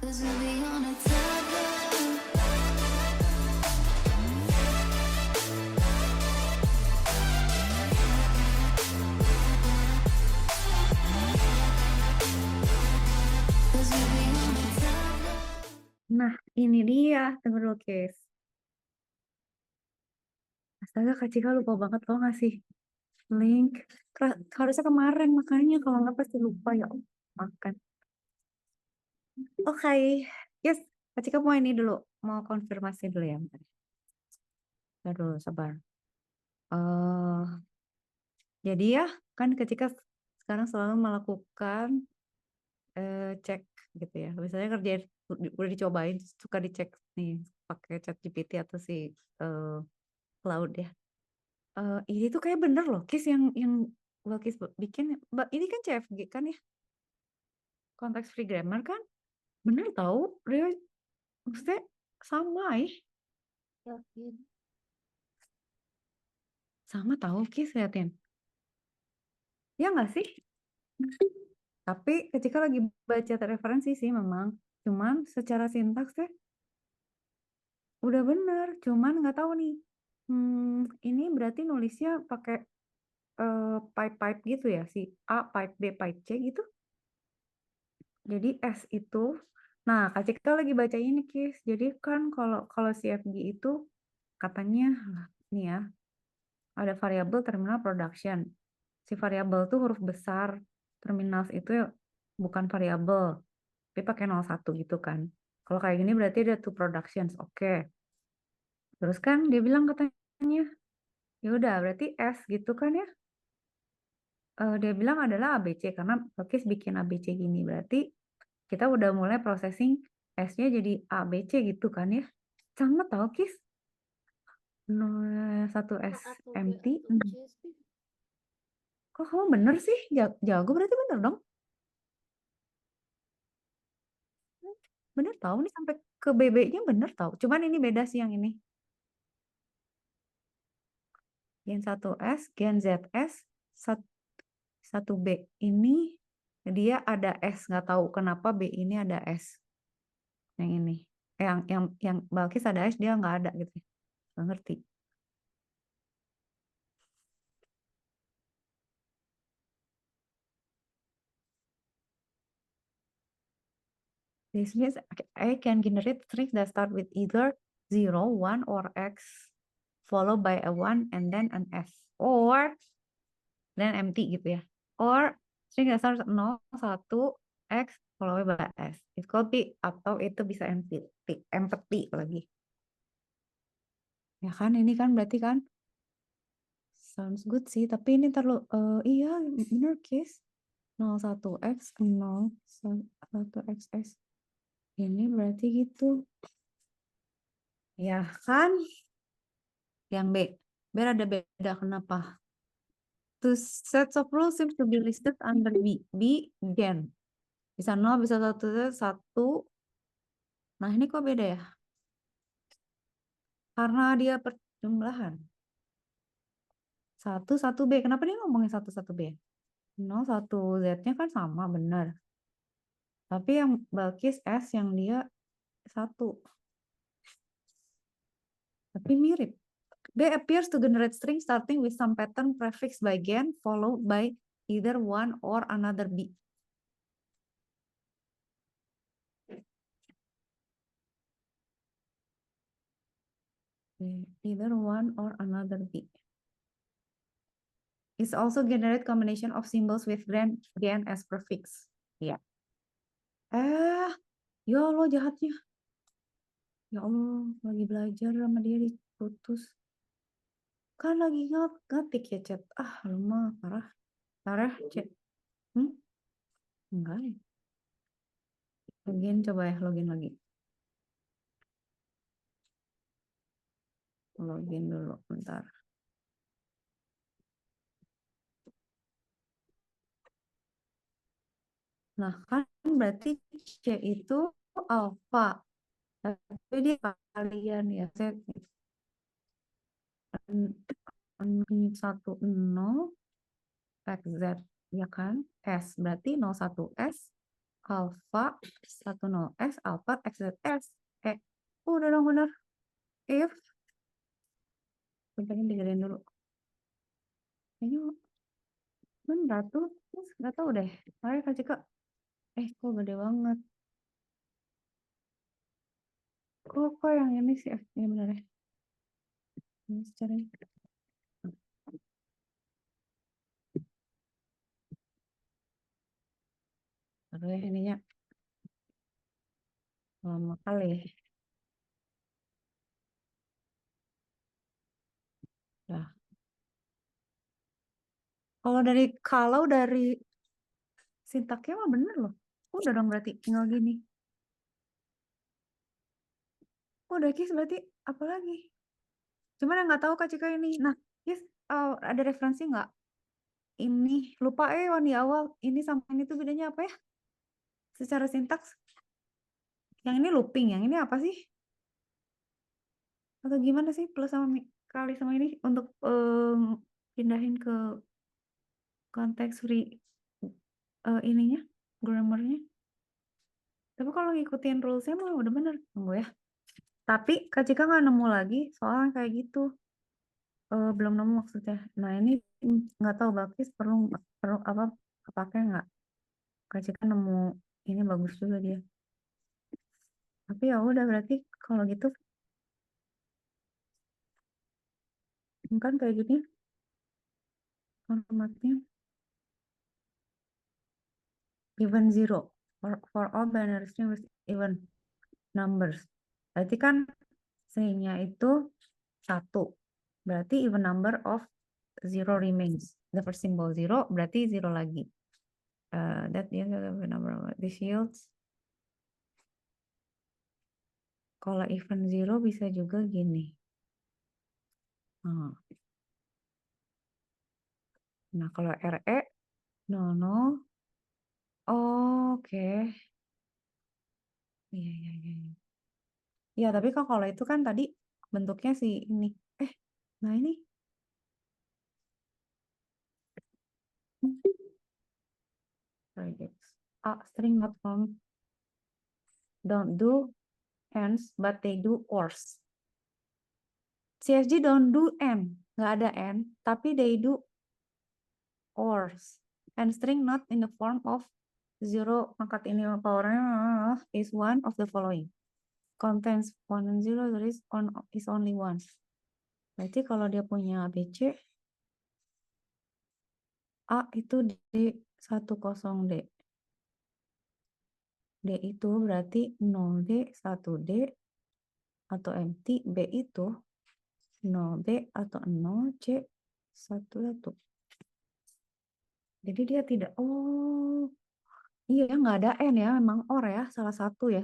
Nah, ini dia. Tunggu dulu, Kes. Astaga, Kak Cika lupa banget lo ngasih link. Harusnya kemarin, makanya kalau nggak pasti lupa ya. Makan. Oke. Yes, Kak Cika mau ini dulu. Mau konfirmasi dulu ya. Bentar. Bentar dulu, sabar. Jadi ya, kan Kak Cika sekarang selalu melakukan cek gitu ya. Misalnya kerjaan udah dicobain, suka dicek nih pakai ChatGPT atau si eh, Cloud ya. Ini tuh kayak bener loh, Kis yang Balkis bikin. Ini kan CFG kan ya, konteks free grammar kan, bener tahu dia maksudnya sama ya, sama tahu Kis liatin, ya nggak sih? Tapi ketika lagi baca referensi sih memang, cuman secara sintaks teh udah bener, cuman nggak tahu nih. Ini berarti nulisnya pakai pipe gitu ya, si A pipe B pipe C gitu. Jadi S itu, nah Kak Cika lagi baca ini Kis. Jadi kan kalau kalau CFG itu katanya nih ya, ada variabel terminal production. Si variabel tuh huruf besar, terminals itu ya bukan variabel, tapi pakai 01 gitu kan. Kalau kayak gini berarti ada two productions. Oke. Terus kan dia bilang katanya, ya udah berarti S gitu kan ya. Dia bilang adalah ABC karena Balkis bikin ABC gini. Berarti kita udah mulai processing S-nya jadi ABC gitu kan ya. Sama tau Kis. 1 S empty. Kok kamu bener sih? Jago berarti bener dong. Bener tahu nih sampai ke BB-nya bener tahu. Cuman ini beda sih yang ini. Gen 1S, Gen ZS, 1B ini dia ada S, nggak tahu kenapa B ini ada S. Yang ini. Yang Balkis ada S dia nggak ada gitu. Nggak ngerti. This means I can generate strings that start with either 0, 1, or X, followed by a 1 and then an S. Or, then empty gitu ya. Or, string that starts 0, 1, X, followed by S. It could be, atau itu bisa empty, empty lagi. Ya kan, ini kan berarti kan, sounds good sih, tapi ini terlalu, iya bener Kis. 01X, 01XS. Ini berarti gitu. Ya kan? Yang B. B ada beda kenapa? Two sets of rules seems to be listed under B. B, gen. Bisa 0, bisa 1. Nah ini kok beda ya? Karena dia perjumlahan. 1 B. Kenapa dia ngomongin 1 B? 0, 1 Z-nya kan sama, benar. Tapi yang Balkis S yang dia 1. Tapi mirip. B appears to generate string starting with some pattern prefix by gen followed by either one or another B. Either one or another B. It's also generate combination of symbols with gen as prefix. Ya. Ya Allah jahatnya. Ya Allah, lagi belajar sama dia diputus. Kan lagi ngetik ya chat. Lemah, parah. Parah, chat. Enggak ya. Login, coba ya, login lagi. Login dulu, bentar. Nah, kan berarti C itu alpha. Tapi dia kalian ya. Saya 10 XZ, ya kan? S, berarti 01S alpha 10s alpha xzs. Udah dong bener. If pengen digedein dulu. Kayaknya bener tuh. Nggak tahu deh. Mari kasih ke. Kok gede banget. Kok yang ini sih F-nya bener ya? Ini secara aduh ya ininya lama kali. Nah, kalau dari sintaknya mah bener loh. Udah dong berarti tinggal gini. Udah Kis berarti apa lagi? Cuman yang nggak tahu Kak Cika ini. Nah, Kis ada referensi nggak? Ini lupa Wan di awal. Ini sama ini tuh bedanya apa ya? Secara sintaks. Yang ini looping, yang ini apa sih? Atau gimana sih plus sama kali sama ini untuk pindahin ke konteks ininya, grammarnya. Tapi kalau ngikutin rulesnya mah udah bener. Tunggu ya. Tapi Kak Cika nggak nemu lagi soalnya kayak gitu. Belum nemu maksudnya. Nah ini nggak tahu Bakis perlu apa kepake nggak? Kak Cika nemu ini bagus juga dia. Tapi ya udah berarti kalau gitu kan kayak gini formatnya even zero for all binary string with even numbers. Berarti kan stringnya itu 1. Berarti even number of zero remains. The first symbol 0 berarti 0 lagi. That is the number of this yields. Kalau even 0 bisa juga gini. Nah, kalau RE, no. Oke. Iya. Ya, tapi kalau itu kan tadi bentuknya sih ini. Nah ini. String not form don't do ends, but they do ors. CSG don't do end, nggak ada end, tapi they do ors. And string not in the form of 0 pangkat ini powernya is one of the following. Contains 1 and 0, there is only one. Berarti kalau dia punya ABC, A itu D10D. D itu berarti 0D, 1D, atau empty. B itu 0B atau 0C, 1. Jadi dia tidak, iya nggak ada N ya, memang OR ya, salah satu ya.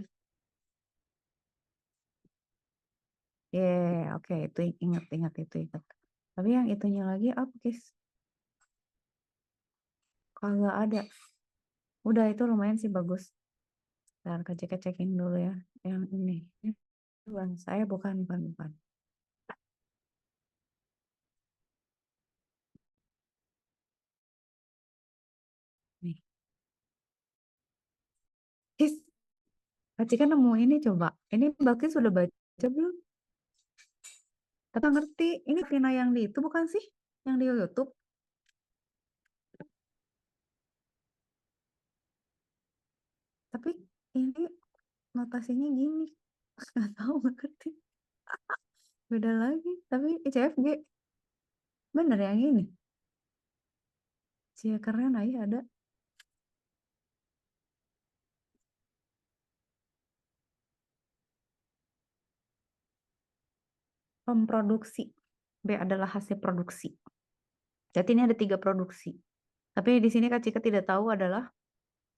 Oke, itu ingat itu. Tapi yang itunya lagi apa, Kis? Kagak ada. Udah itu lumayan sih bagus. Ntar cek-cekin dulu ya. Yang ini. Bukan saya, bukan. Nih. Kis, Kak Cika nemu ini coba. Ini Mbak Kis sudah baca belum? Tapi ngerti. Ini Tina yang di itu bukan sih? Yang di YouTube. Tapi ini notasinya gini. Nggak tahu, nggak ngerti. Beda lagi. Tapi CFG. Bener yang ini. Cia keren aja ada. Pemproduksi. B adalah hasil produksi. Jadi ini ada 3 produksi. Tapi di sini Kak Cika tidak tahu adalah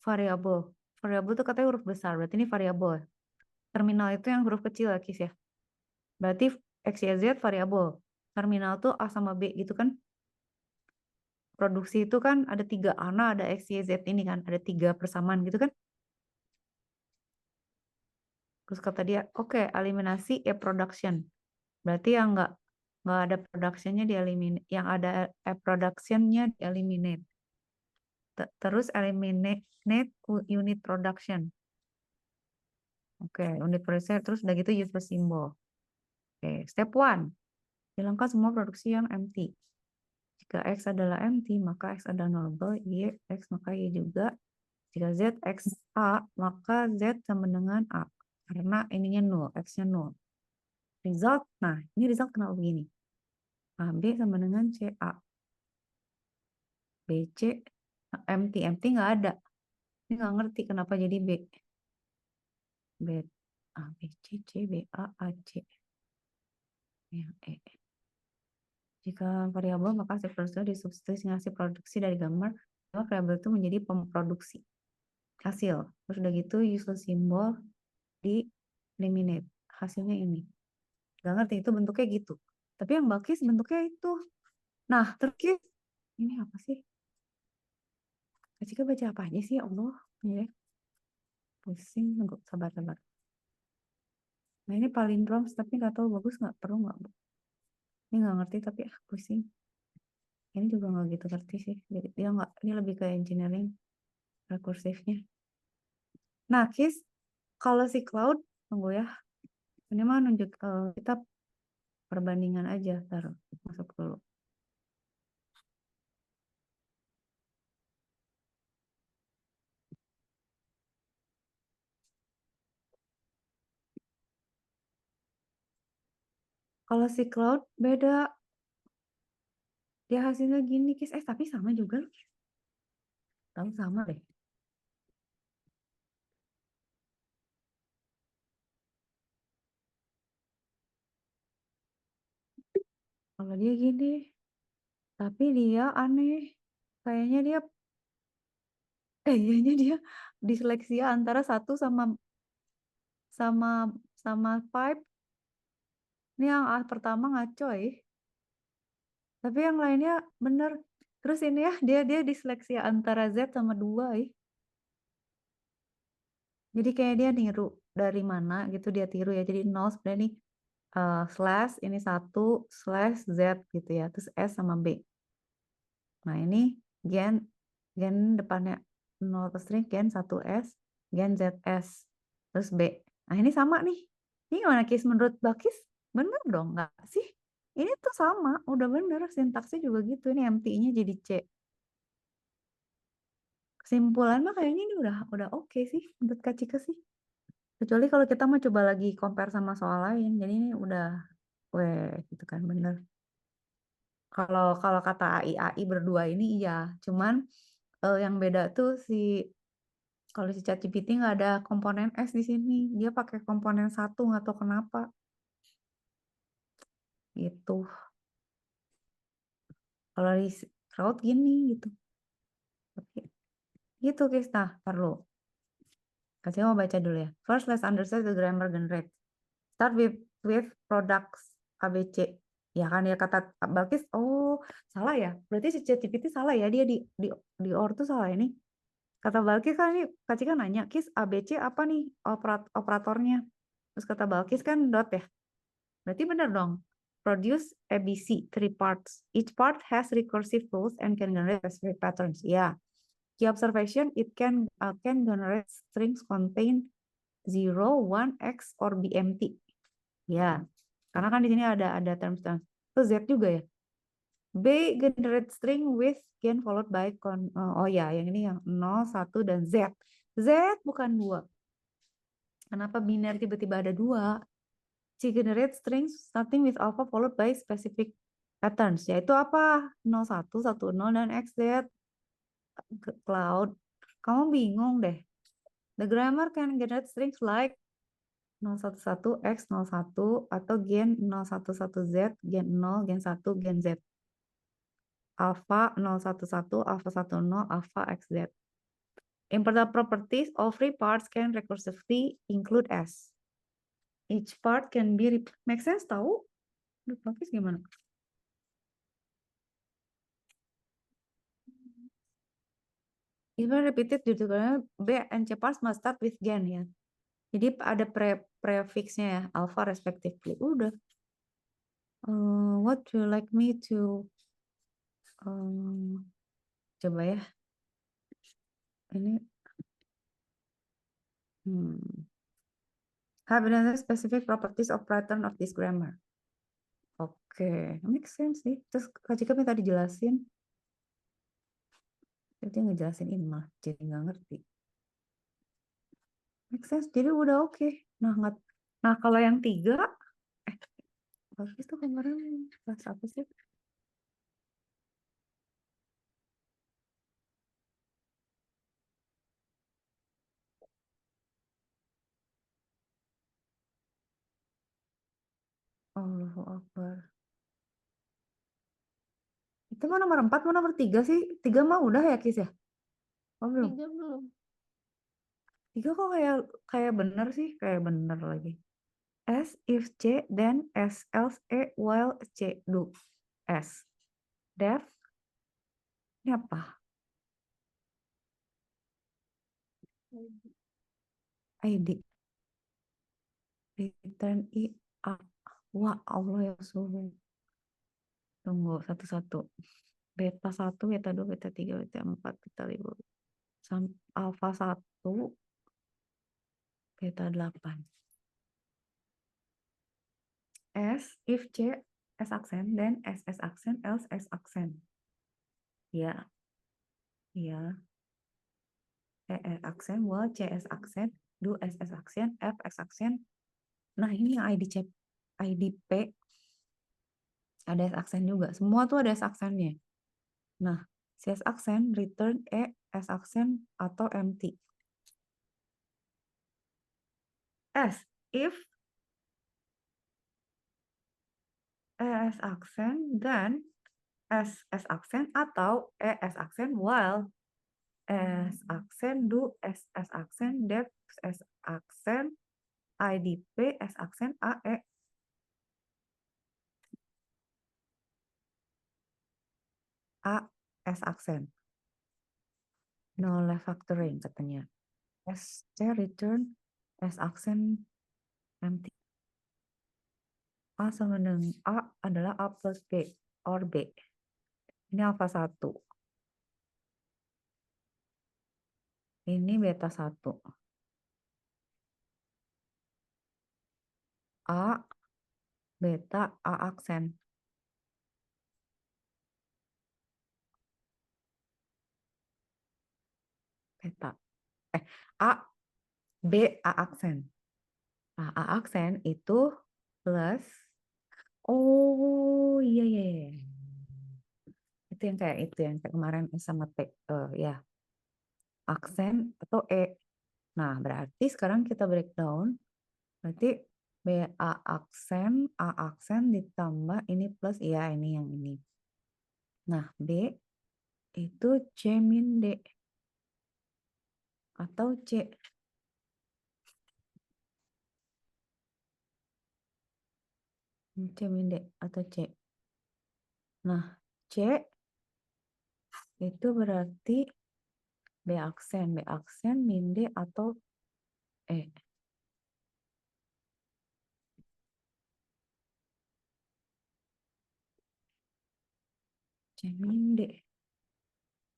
variabel. Variabel itu katanya huruf besar. Berarti ini variabel. Terminal itu yang huruf kecil ya, Kis ya. Berarti X, Y, Z variabel. Terminal tuh A sama B gitu kan. Produksi itu kan ada 3 ana, ada X, Y, Z ini kan. Ada 3 persamaan gitu kan. Terus kata dia, oke, eliminasi production. Berarti yang nggak ada productionnya di eliminate. Yang ada productionnya di eliminate. Terus eliminate unit production. Oke, unit production. Terus udah gitu useless symbol. Oke, step 1. Hilangkan semua produksi yang empty. Jika X adalah empty, maka X adalah nullable, Y X maka Y juga. Jika Z X A, maka Z sama dengan A. Karena ininya nol, X-nya nol. Result, nah ini result kenapa begini? AB sama dengan CA. BC, empty nggak ada. Ini nggak ngerti kenapa jadi B. B, A, B, C, C, B, A, A, C. Yang E. Jika variabel maka hasil produksi disubstitusi hasil produksi dari gambar, maka variabel itu menjadi pemproduksi hasil. Terus udah gitu useless symbol di eliminate. Hasilnya ini. Gak ngerti itu bentuknya gitu. Tapi yang Balkis bentuknya itu. Nah, terus ini apa sih? Kak baca apa aja sih? Ya Allah. Ya. Pusing. Sabar. Nah ini palindromes tapi nggak tahu bagus nggak, perlu nggak? Ini nggak ngerti tapi pusing. Ini juga nggak gitu ngerti sih. Jadi dia nggak, ini lebih ke engineering rekursifnya. Nah, Kis, kalau si Cloud, tunggu ya. Ini mah nunjuk kita perbandingan aja, taruh masuk dulu. Kalau si Cloud beda, dia hasilnya gini, Kis. Tapi sama juga loh. Tahu sama deh. Kalau dia gini, tapi dia aneh. Kayaknya dia disleksia antara 1 sama sama sama 5. Ini yang pertama ngaco ya. Tapi yang lainnya bener. Terus ini ya, dia disleksia antara Z sama 2 ya. Jadi kayak dia niru dari mana gitu, dia tiru ya. Jadi 0 sebenarnya nih slash ini 1 slash Z gitu ya. Terus S sama B. Nah ini gen depannya 0 ke string, gen 1S, gen ZS. Terus B. Nah ini sama nih. Ini gimana Kis? Menurut Bakis bener dong nggak sih? Ini tuh sama, udah bener. Sintaksnya juga gitu. Ini empty-nya jadi C. Kesimpulan mah kayaknya ini udah oke sih menurut Kak Cika sih. Kecuali kalau kita mau coba lagi compare sama soal lain. Jadi ini udah gitu kan bener. Kalau kata AI berdua ini iya. Cuman yang beda tuh kalau si ChatGPT nggak ada komponen S di sini. Dia pakai komponen 1 nggak tahu kenapa. Gitu. Kalau di crowd gini gitu. Oke. Gitu guys. Nah, perlu. Kasih mau baca dulu ya. First, let's understand the grammar generate. Start with products ABC. Ya kan ya kata Balkis, oh salah ya. Berarti si ChatGPT salah ya, dia di ortu salah ini. Kata Balkis kan ini Kak Cika nanya, Kis ABC apa nih operatornya? Terus kata Balkis kan dot ya. Berarti benar dong. Produce ABC, 3 parts. Each part has recursive rules and can generate specific patterns. Ya. Key observation, it can generate strings contain 0, 1, X, or BMT. Ya, karena kan di sini ada terms-terms. Itu Z juga ya. B generate string with gen followed by oh ya, yang ini yang 0, 1 dan Z. Z bukan 2. Kenapa biner tiba-tiba ada 2? C generate strings starting with alpha followed by specific patterns. Yaitu apa? 01, 10 dan XZ. Cloud. Kamu bingung deh. The grammar can generate strings like 011 X 01 atau gen 011Z, gen 0, gen 1, gen Z. Alpha 011, alpha 10, alpha XZ. Important properties, all three parts can recursively include S. Each part can be make sense tahu? Bagus gimana? Even repeated gitu karena B and C parts must start with gen ya. Jadi ada prefixnya ya, alpha respectively. Udah. What do you like me to coba ya. ini have another specific properties of pattern of this grammar. Oke, make sense sih. Terus Kak Cika minta dijelasin. Dia ngejelasin ini mah jadi nggak ngerti. Make sense, jadi udah oke. Nah kalau yang 3, bagus tuh kemarin bahas apa sih? Allahu Akbar. Itu mau nomor 4, mau nomor 3 sih? 3 mah udah ya, Kis ya? Oh, belum. 3 belum. 3 kok kayak bener sih, kayak bener lagi. S if C, then S else E while C do S. Def, ini apa? ID. Return I A. Wah, Allah ya suruh. Tunggu satu-satu. Beta 1, beta 2, beta 3, beta 4, beta 5. Alpha 1, beta 8. S if C S accent, then S accent, else S accent. Ya, ya. E accent, while CS accent, do SS accent, F X accent. Nah, ini yang IDP ada S accent juga. Semua tuh ada S accentnya. Nah, CS accent, return E, S accent, atau empty. S, if ES accent, then SS accent, atau ES accent, while S accent, do SS accent, def S accent, IDP S accent, AE. A S accent. No left factoring katanya. S C return S accent empty. A sama dengan A adalah A plus B or B. Ini alpha 1. Ini beta 1. A beta A aksen. Beta. A B A aksen. Nah, A aksen itu plus. Oh iya iya. Itu yang kayak kemarin sama T ya. Aksen atau E. Nah, berarti sekarang kita breakdown. Berarti A aksen ditambah ini plus, ya ini yang ini. Nah, B itu C min D. Atau C. C min D atau C. Nah, C itu berarti B aksen min D atau E. C min D.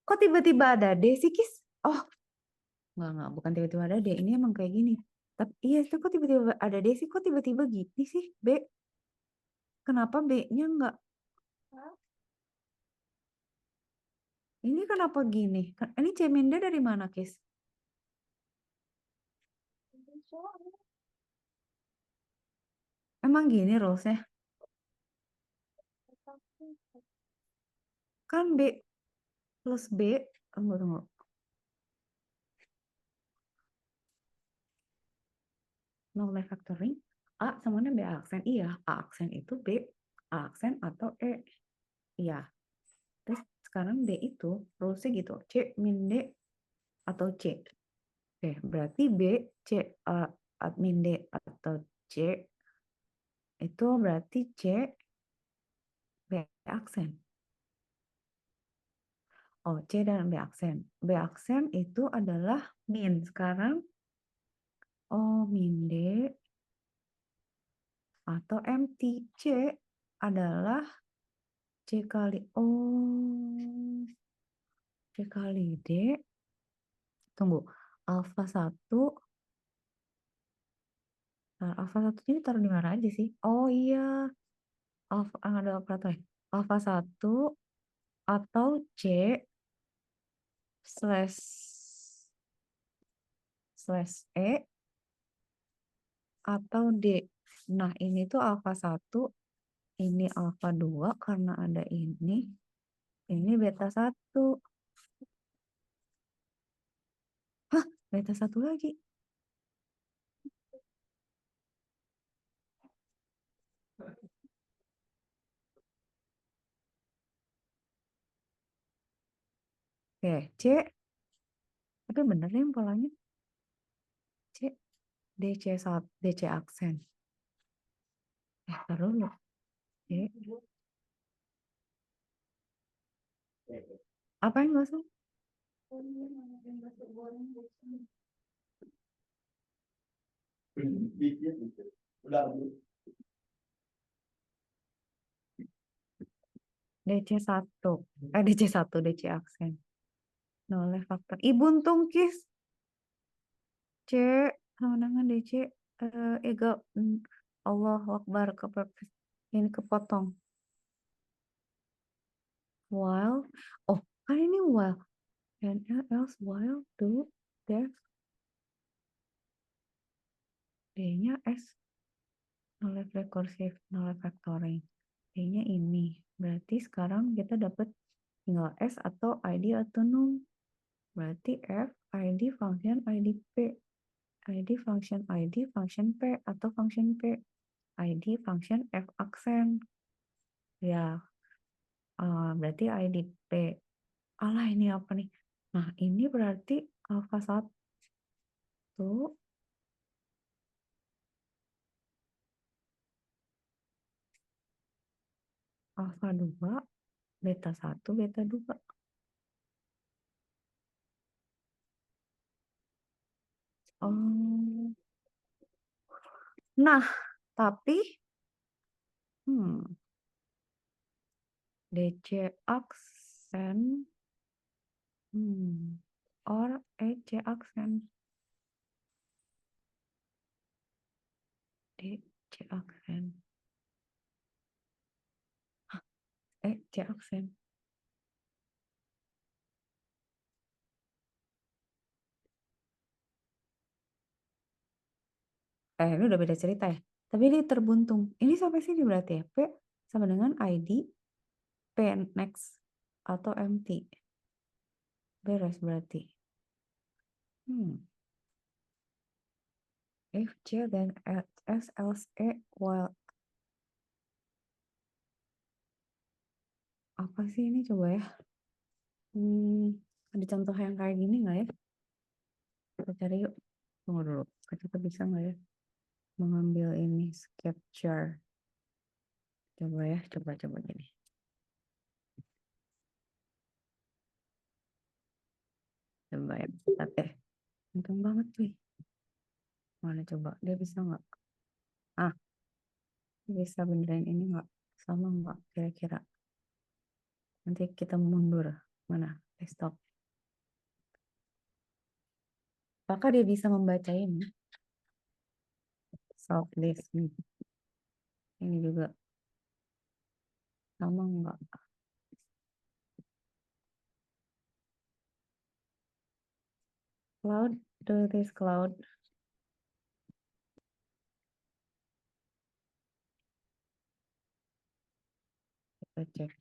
Kok tiba-tiba ada D sih, Kis? Oh, enggak, bukan tiba-tiba ada D. Ini emang kayak gini. Tapi iya, kok tiba-tiba ada D sih? Kok tiba-tiba gini sih, B? Kenapa B-nya enggak? Ini kenapa gini? Ini C min D dari mana, Kis? Emang gini rulesnya? Kan B plus B, tunggu. No left factoring. A sama B aksen. Iya, A aksen itu B, A aksen atau E. Iya. Terus sekarang D itu rulesnya gitu. C min D atau C. Oke, berarti B, C, min D atau C itu berarti C, B aksen. Oh, C dan B aksen. B aksen itu adalah min. Sekarang, oh min D atau empty. C adalah C kali, oh C kali D Tunggu. Alpha 1. Alpha 1 ini taruh di mana aja sih? Oh iya. Alpha, ada operator. Alpha 1 atau C slash E atau D. Nah, ini tuh alpha 1, ini alpha 2 karena ada ini beta 1. Hah, beta 1 lagi. Oke, C. Tapi bener nih polanya. C, DC1, DC aksen. Taruh dulu. C. Apa yang nggak usah? DC1. DC1, DC aksen. Nolnya faktor. Buntung kis. C sama dengan DC egal Allah Akbar ini kepotong. While, oh kan ini while, and else while do def D-nya S, nolnya recursive, nolnya factoring. D-nya ini, berarti sekarang kita dapat tinggal S atau ID atau num. Berarti F ID function ID P, ID function P atau function P, ID function F aksen. Ya, berarti ID P. Alah, ini apa nih? Nah, ini berarti alpha 1, alpha 2, beta 1, beta 2. Oh. Nah, tapi DC aksen or EC aksen. DC aksen. EC aksen. Ini udah beda cerita ya. Tapi ini terbuntung. Ini sampai sini berarti ya. P sama dengan ID P next atau MT. Beres berarti. If C dan S else E while. Apa sih ini coba ya? Ada contoh yang kayak gini nggak ya? Kita cari yuk. Tunggu dulu. Kita bisa nggak ya mengambil ini capture? Coba ya, coba gini. Coba ya, bentar deh. Untung banget cuy. Mana coba? Dia bisa nggak? Bisa beneran ini nggak? Sama nggak kira-kira? Nanti kita mundur. Mana? Desktop. Apakah dia bisa membaca ini? Solve this nih. Ini juga sama nggak? Cloud, do this cloud. Kita cek.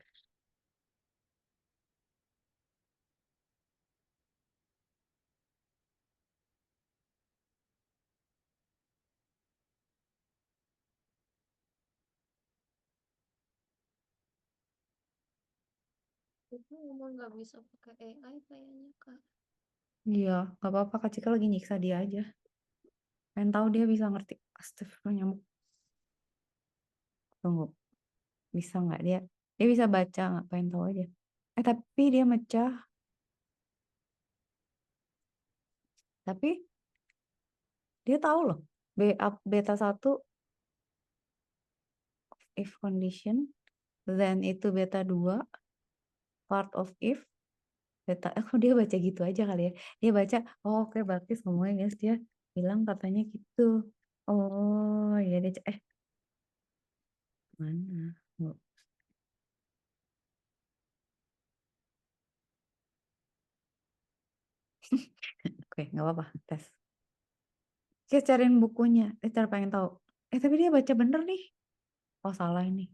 Itu ngomong nggak bisa pakai AI kayaknya Kak. Iya, nggak apa-apa. Kak Cika lagi nyiksa dia aja. Pengen tahu dia bisa ngerti. Astagfirullah, nyamuk. Tunggu. Bisa nggak dia? Dia bisa baca nggak? Pengen tahu aja. Tapi dia mecah. Tapi dia tahu loh. Beta 1 if condition. Then itu beta 2 part of if. Oh dia baca gitu aja kali ya. Dia baca, oh oke berarti semuanya guys dia bilang katanya gitu. Oh ya dia, mana? Oh, oke nggak apa-apa tes. Kita cariin bukunya. Cara pengen tahu. Tapi dia baca bener nih. Oh salah ini.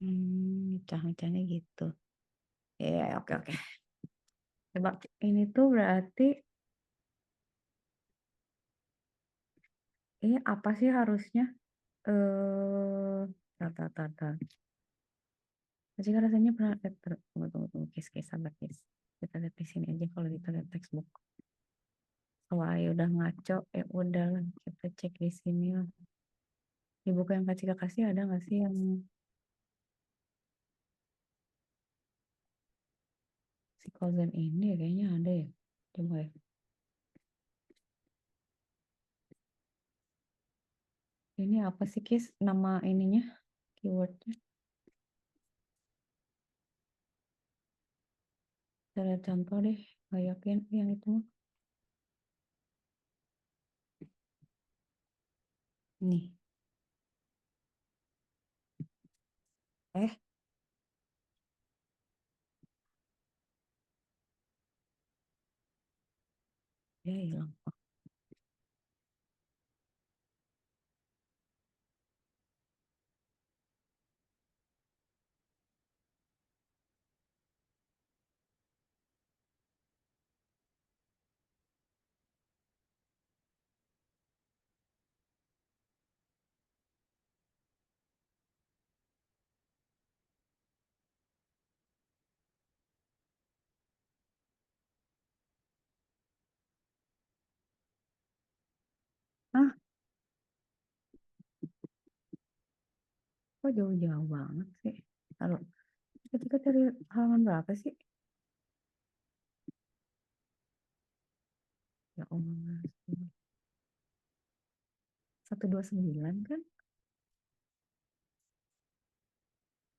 Mecah-mecahnya gitu. Ya, oke oke. Coba ini tuh berarti ini apa sih harusnya? Tar, tar, tar. Jika rasanya pernah tunggu tunggu tunggu kis sabar kis. Kita lihat di sini aja kalau kita lihat textbook. Wah, ya udah ngaco, udah lah kita cek di sini lah. Di buku yang Kak Cika kasih ada nggak sih yang si Kozen ini ya? Kayaknya ada ya. Coba ya. Ini apa sih Kis nama ininya? Keywordnya. Kita lihat contoh deh. Nggak yakin yang itu mah. Nih. Eh, ya hilang. Ah, kok jauh-jauh banget sih? Kalau ketika dari halaman berapa sih? Ya Allah. 129 kan?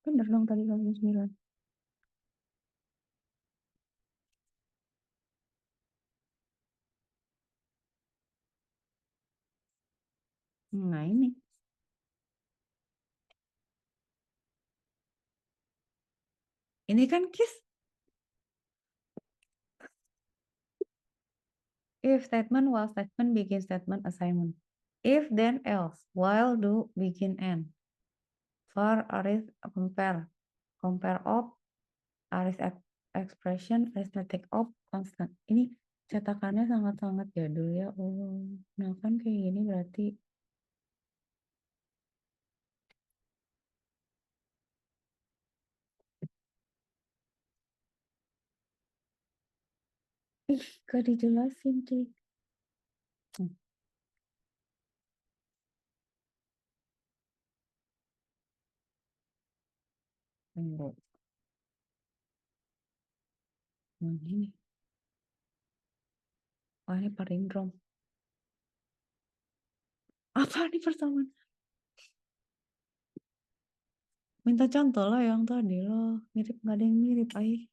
Bener dong tadi 129. Nah ini. Ini kan Kis. If statement, while statement, begin statement, assignment. If then else, while do, begin end. For arith compare. Compare of arith expression, arithmetic of constant. Ini cetakannya sangat-sangat jadul ya. Oh, nah kan kayak gini berarti gak dijelasin cuy. Tunggu. Nah, ini. Oh, ini palindrom. Apa nih persamaan? Minta contoh lah yang tadi loh. Mirip gak ada yang mirip, ay.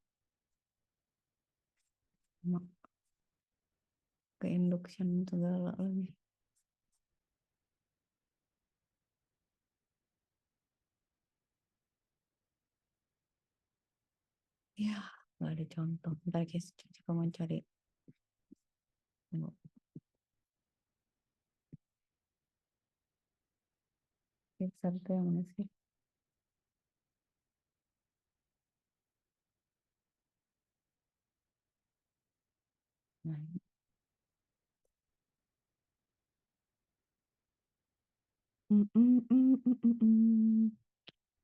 Ke induction segala lagi. Ya, gak ada contoh. Ntar guys, coba mau cari. Tunggu. Pixar tuh yang mana sih? Nah, ini.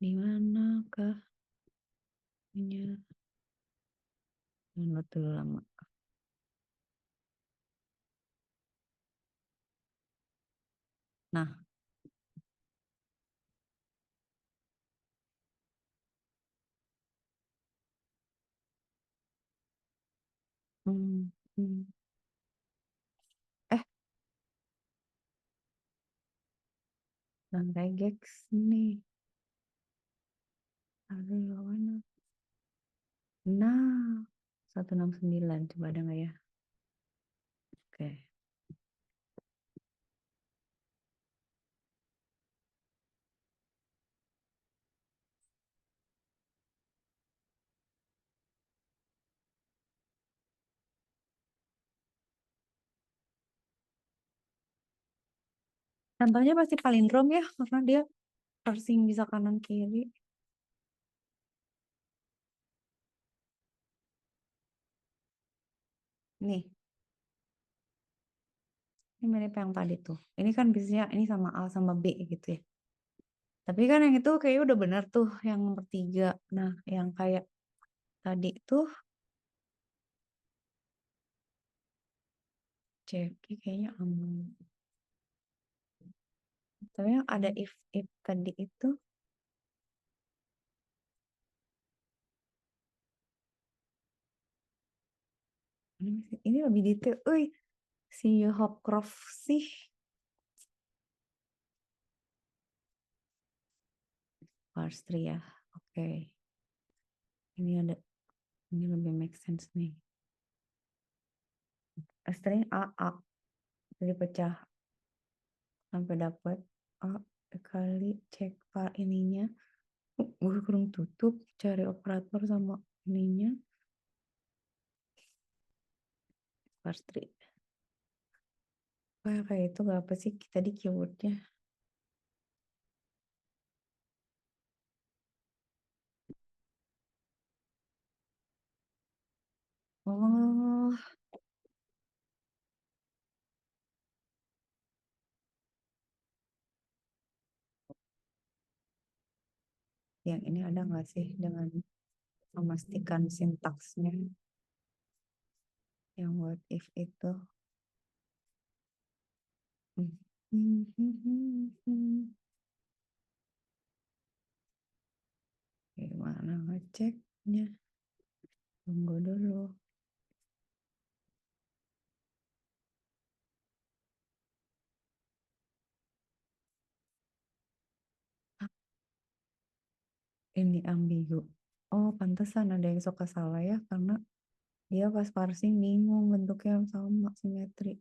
Di manakah punya menurut dulu lama. Nah, mm, mm. eh, dan regex nih. Aduh, mana? Nah, 169. Coba ada nggak ya? Oke. Contohnya pasti palindrom ya, karena dia parsing bisa kanan kiri. Nih, ini mirip yang tadi tuh. Ini kan biasanya ini sama A sama B gitu ya. Tapi kan yang itu kayak udah bener tuh, yang nomor 3. Nah, yang kayak tadi tuh C kayaknya aman. Tapi yang ada if tadi itu ini lebih detail. Si Hopcroft sih. Parse 3 ya. Oke. Ini lebih make sense nih. String A jadi pecah sampai dapat A kali cek par ininya. Gue kurang tutup cari operator sama ininya. Parse 3. Kayak itu gak apa sih tadi keywordnya? Oh, yang ini ada nggak sih dengan memastikan sintaksnya yang what if itu? Gimana ngeceknya? Tunggu dulu. Ini ambigu. Oh, pantesan ada yang suka salah ya, karena dia pas parsing bingung bentuknya sama simetri.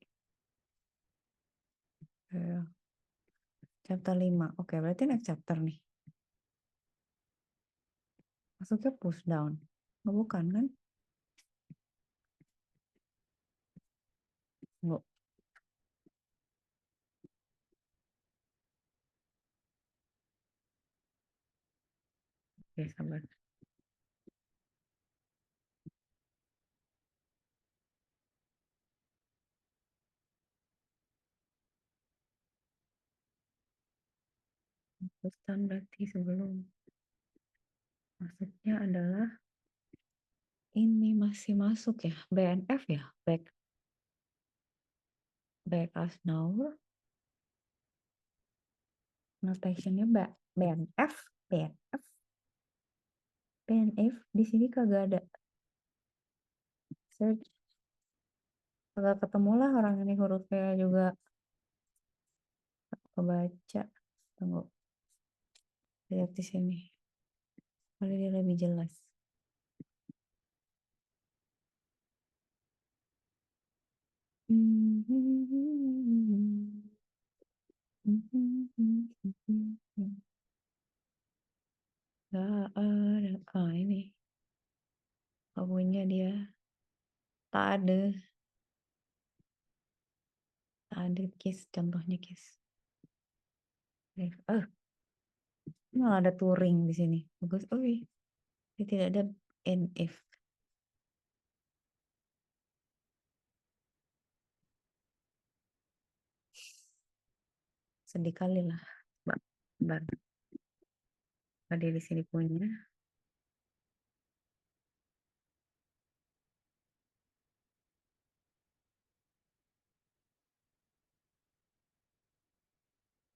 Chapter 5. Oke, berarti next chapter nih. Masuknya push down. Oh, bukan kan? Enggak. Oke, sabar. Push down berarti sebelum. Maksudnya adalah ini masih masuk ya. BNF ya. Back as now. Notationnya BNF. BNF. BNF. Di sini kagak ada. Search. Kagak ketemu lah orang ini hurufnya juga kebaca. Tunggu. Lihat di sini. Kali dia lebih jelas. Gak ada. Ini. Punya dia. Tak ada. Tak ada case. Contohnya case. Malah ada touring di sini. Bagus. Dia tidak ada NF. Sedih kali lah. Mbak. Ada di sini punya.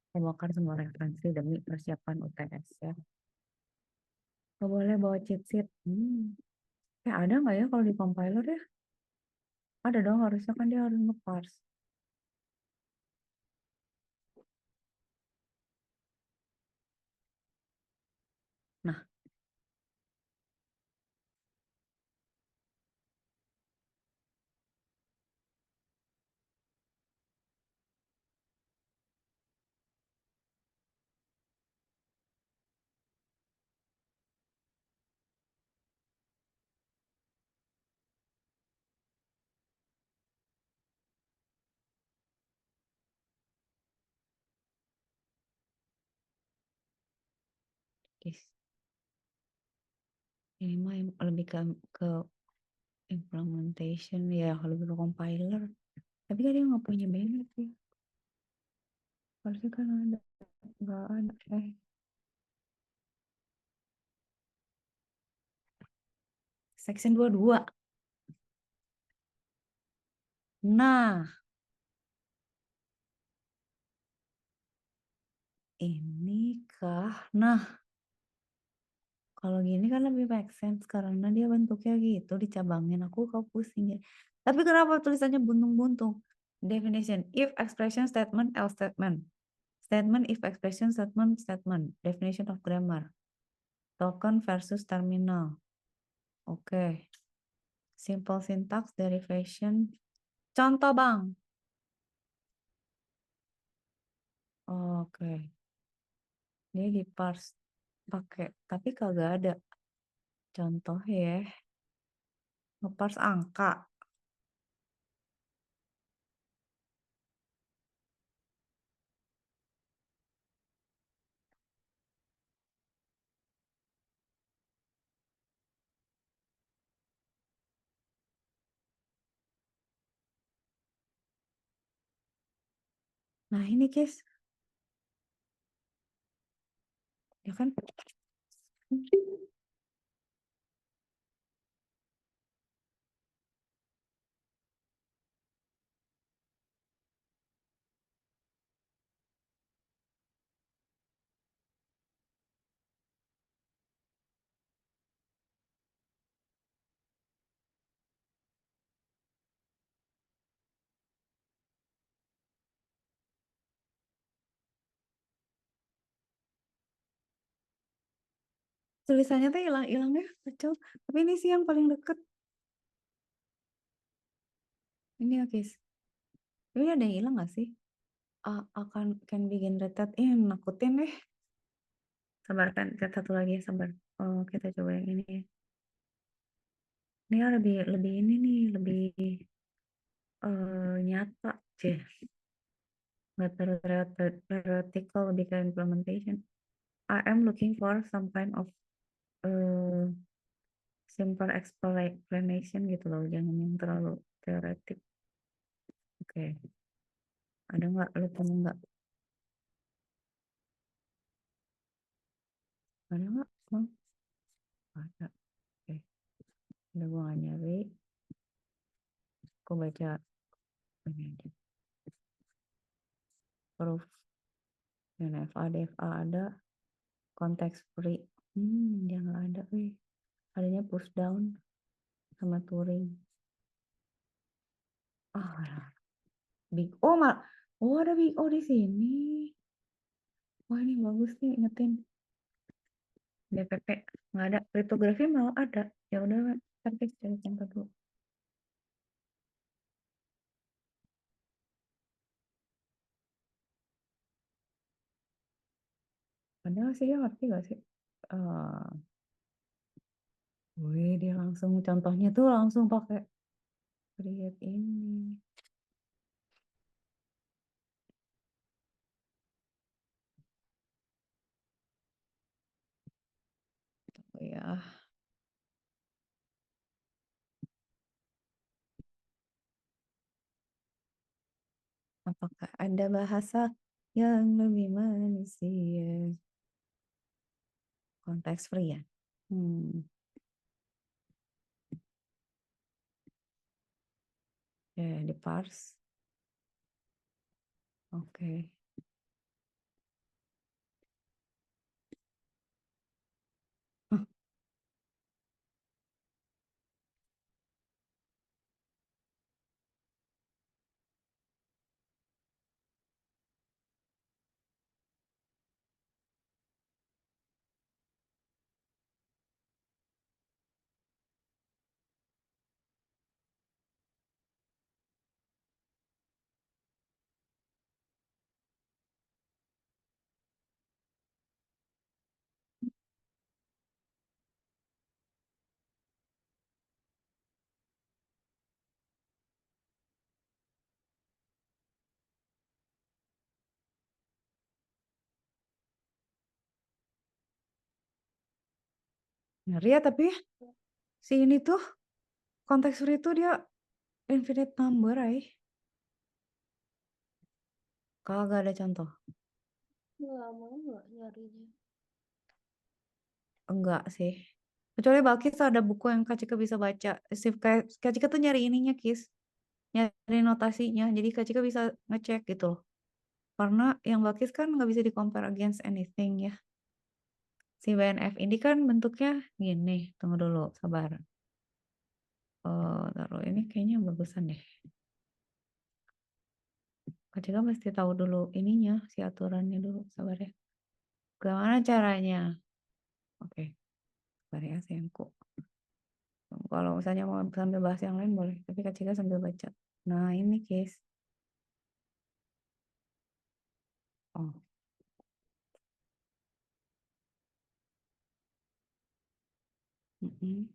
Membongkar semua referensi demi persiapan UTS ya. Nggak boleh bawa cheat sheet. Ada nggak ya kalau di compiler ya? Ada dong, harusnya kan dia harus nge-parse. Nah, guys. Ini mah lebih ke implementation ya, kalau ke compiler. Tapi kan dia nggak punya banner sih. Harusnya kan ada, nggak ada. Section 22. Nah, ini kah? Nah, kalau gini kan lebih make sense karena dia bentuknya gitu, dicabangin. Kau pusing ya. Tapi kenapa tulisannya buntung-buntung? Definition: if expression, statement, else statement. Statement, if expression, statement, statement. Definition of grammar. Token versus terminal. Oke. Simple syntax, derivation. Contoh bang. Oke. Dia di parse pakai, tapi kagak ada contoh ya. Ngeparse angka. Nah ini guys, ya kan? Tulisannya tuh hilang-hilangnya kacau. Tapi ini sih yang paling deket. Ini ya guys. Ini ada yang hilang gak sih? Akan can be generated. Nakutin deh. Sabar kan, kita satu lagi ya, sabar. Oh, kita coba yang ini ya. Ini lebih ini nih, lebih nyata. Cih, nggak theoretical, lebih ke implementation. I am looking for some kind of simple explanation gitu loh, jangan yang terlalu teoretik. Oke. Ada nggak? Lu punya nggak? Ada nggak? Bang? Ada. Oke. Udah gua nggak nyari. Aku baca ini aja. Proof. NFA, DFA ada. Konteks free. Dia nggak ada. Adanya push down sama Turing. Big O mal. Oh, ada Big O di sini. Wah, ini bagus nih ingetin. DPP nggak ada. Kriptografi malah ada. Ya udah, tapi cari contoh dulu. Padahal sih dia ngerti gak sih? Wih, dia langsung contohnya tuh langsung pakai create ini. Oh ya, apakah ada bahasa yang lebih manusia? Konteks free ya? Ya, di parse. Oke. Hah, Ngeri ya, tapi si ini tuh konteks free tuh dia infinite number, kagak ada contoh. Lama nggak nyarinya? Enggak sih. Kecuali Balkis ada buku yang Kak Cika bisa baca. Kak Cika tuh nyari ininya, Kis. Nyari notasinya. Jadi Kak Cika bisa ngecek gitu loh. Karena yang Balkis kan nggak bisa di compare against anything ya. Si WNF ini kan bentuknya gini. Tunggu dulu, sabar. Oh, taruh ini kayaknya bagusan deh. Kak Cika mesti tahu dulu ininya, si aturannya dulu, sabar ya. Gimana caranya? Oke, sabar ya sayangku. Kalau misalnya mau sambil bahas yang lain boleh, tapi Kak Cika sambil baca. Nah, ini case. Oh, mm-mm.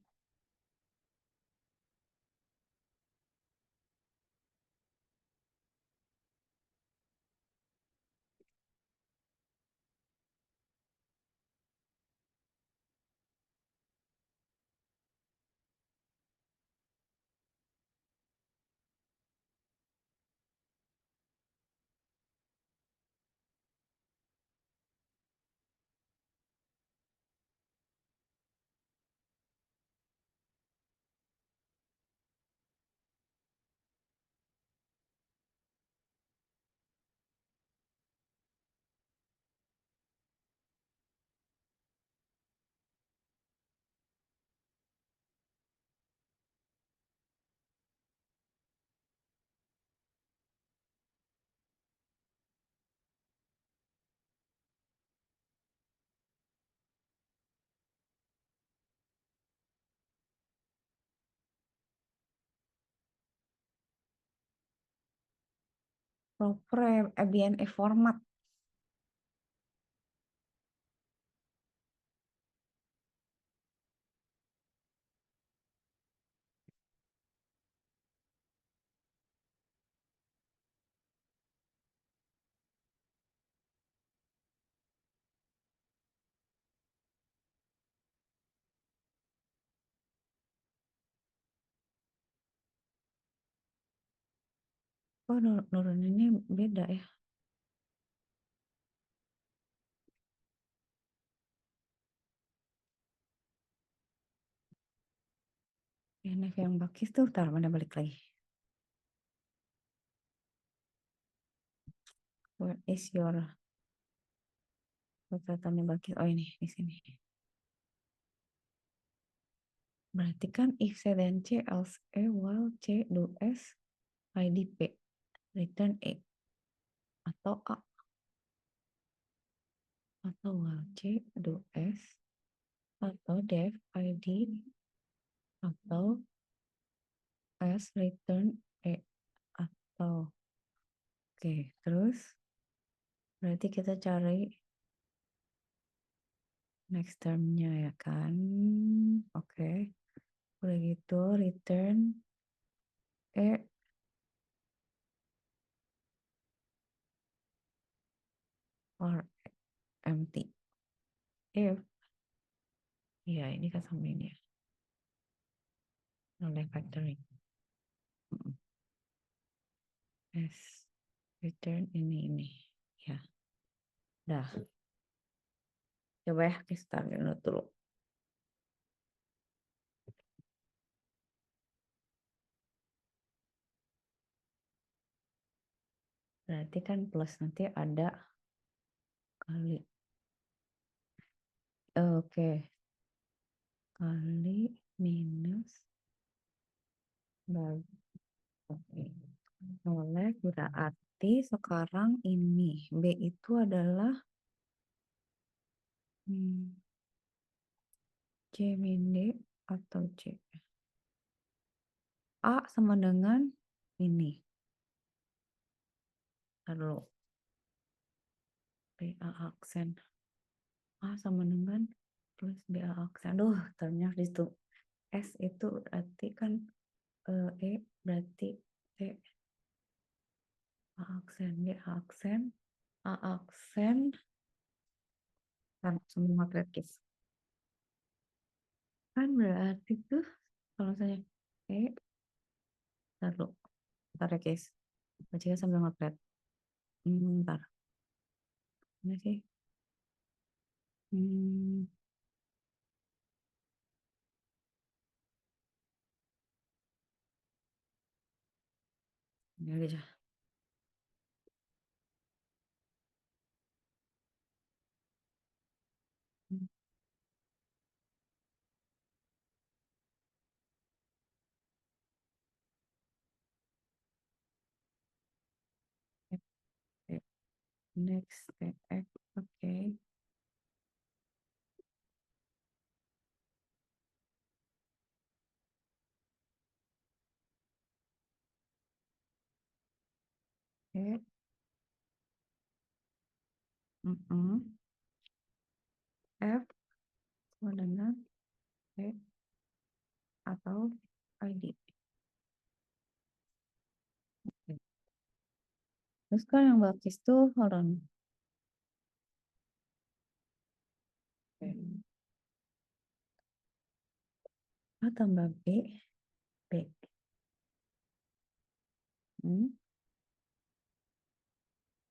Proper ABNE format. Oh, nurun ini beda ya. BNF yang bakis tuh, tar mana balik lagi. Where is your catatannya bakis? Oh ini, di sini. Berarti kan if C dan C, else E, while C, do S, ID P, return E. Atau A. Atau while C, do S, atau def, ID, atau S, return E. Atau, oke, terus berarti kita cari next term-nya ya kan. Oke. Udah gitu return E or empty. If ya ini kan sama ini ya. Nolak factoring. S return ini. Ya. Dah. Coba ya kita start dulu. Berarti kan plus nanti ada kali. Oke. Kali minus bagi. Oke. Nolak berarti sekarang ini B itu adalah C min D atau C. A sama dengan ini. Lalu BA aksen. A sama dengan plus BA aksen. Aduh, ternyata di situ. S itu berarti kan E berarti T. A aksen, B aksen, A aksen. Kan semua gratis. kan berarti tuh kalau misalnya taruh, ntar ya guys, baca sambil ngepret. Ntar, mana sih? Hmm, ini aja. Next, oke. Oke. F sama dengan E atau ID. Oke. Terus kan yang baptis tuh, hold on. Oke. A tambah B. Hmm.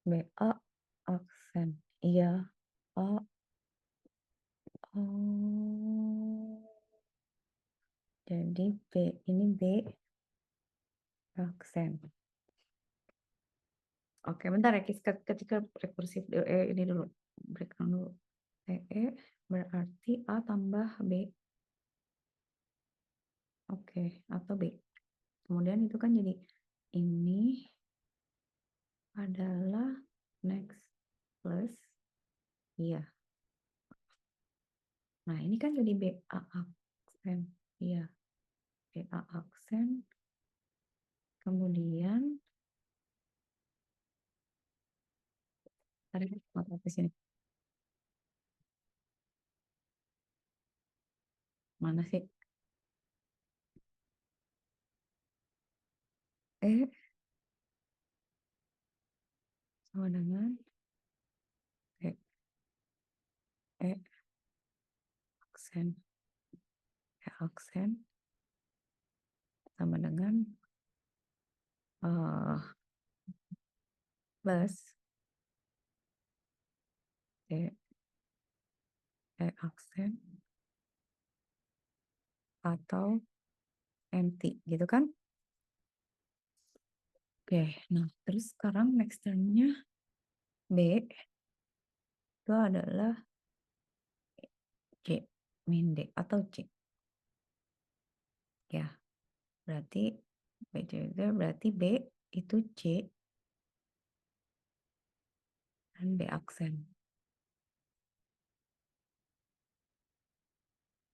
BA aksen. Iya. A. Oh. Jadi B, ini B aksen. Oke, bentar ya, ketika rekursif ini dulu, breakdown dulu. Berarti A tambah B. Oke, atau B. Kemudian itu kan jadi ini adalah next plus iya. Nah, ini kan jadi BA aksen. Iya, BA aksen. Kemudian tarik mata ke sini. Mana sih? E sama dengan E, E aksen. E aksen sama dengan plus E, E aksen atau empty gitu kan? Oke, nah terus sekarang next termnya B itu adalah C min D atau C. Ya, berarti B juga berarti B itu C dan B aksen.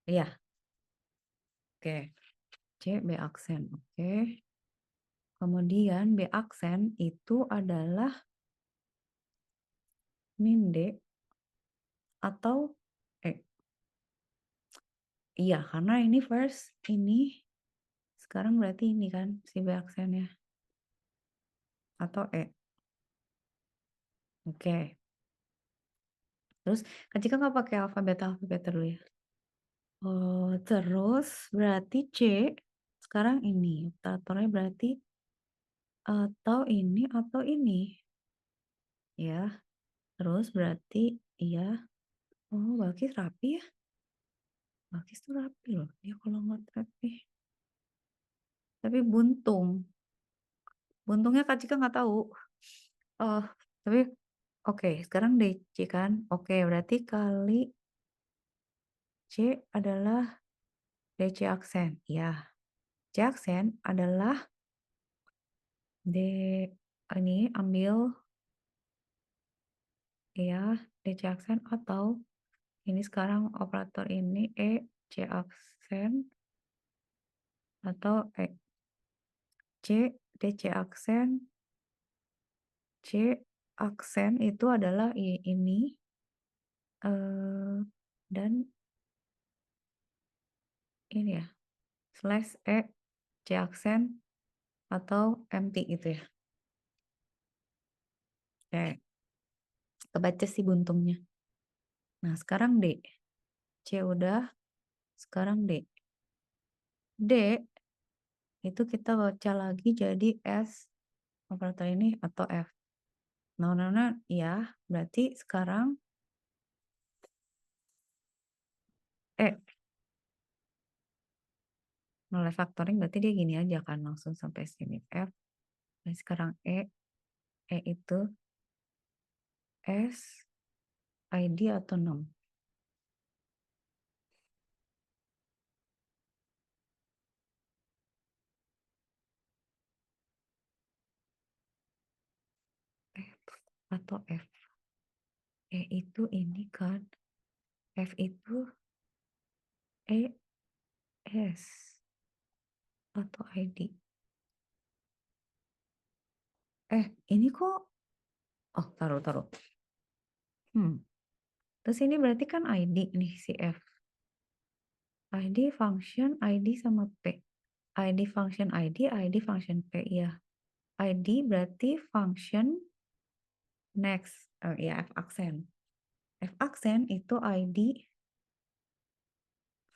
Iya, oke. C B aksen, oke. Kemudian B aksen itu adalah min D atau E. Iya, karena ini first, ini sekarang berarti ini kan si B aksennya. Atau E. Oke. Terus ketika nggak pakai alfabet dulu ya. Oh, terus berarti C sekarang ini. Operatornya berarti atau ini atau ini. Ya. Terus berarti iya. Oh, Balkis rapi ya. Balkis tuh rapi loh. Dia kalau nggak rapi. Tapi buntung. Buntungnya Kak Cika nggak tahu. Oh, tapi oke, sekarang DC kan. Oke, berarti kali C adalah DC aksen. Ya, C aksen adalah D ini ambil ya DC aksen atau ini sekarang operator ini C aksen atau C DC aksen. C aksen itu adalah ini dan ini ya slash C aksen atau empty gitu ya. Oke, kebaca sih buntungnya. Nah sekarang D, C udah, sekarang D. D itu kita baca lagi jadi S operator ini atau F. Nah, ya, berarti sekarang E. Mulai factoring berarti dia gini aja kan, langsung sampai sini F. Nah, sekarang E itu S, ID atau nom. F atau F. E itu ini kan. F itu ES atau ID. Ini kok. Oh, taruh. Terus ini berarti kan ID nih si F. ID function ID sama P. ID function ID function P ya. ID berarti function next. Ya F aksen. F aksen itu ID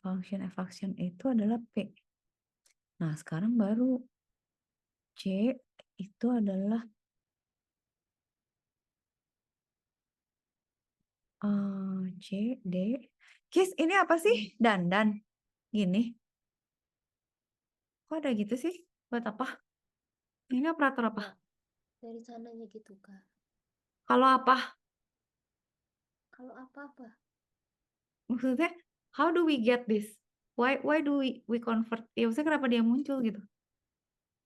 function F aksen itu adalah P. Nah, sekarang baru C itu adalah C, D. Kis, ini apa sih? Dandan. Gini. Kok ada gitu sih? Buat apa? Ini operator apa? Ya, dari sananya gitu Kak. Kalau apa? Kalau apa-apa? Maksudnya, how do we get this? Why do we convert? Ya, maksudnya kenapa dia muncul gitu?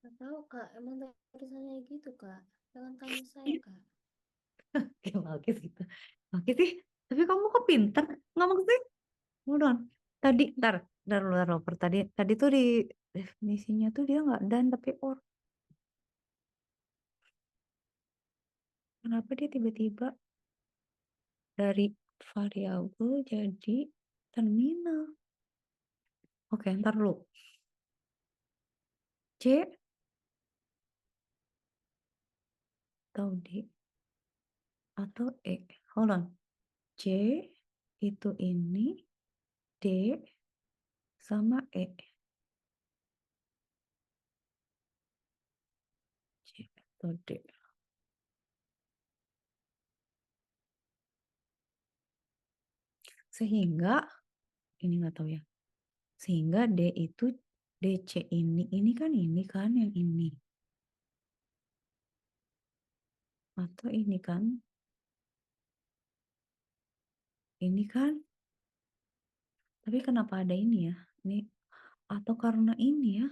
Gak tahu Kak, emang dari sananya gitu Kak. Jangan tanya saya Kak. Kayak Malkis gitu. Malkis sih, tapi kamu kok pinter? Nggak maksudnya, hold on. Tadi, ntar, tadi tuh di definisinya tuh dia nggak dan tapi or. Kenapa dia tiba-tiba dari variabel jadi terminal? Oke, ntar dulu. C atau D atau E. Hold on. C itu ini, D sama E. C atau D. Sehingga, ini nggak tahu ya. Sehingga D itu DC ini kan yang ini. Atau ini kan. Ini kan. Tapi kenapa ada ini ya? Ini atau karena ini ya?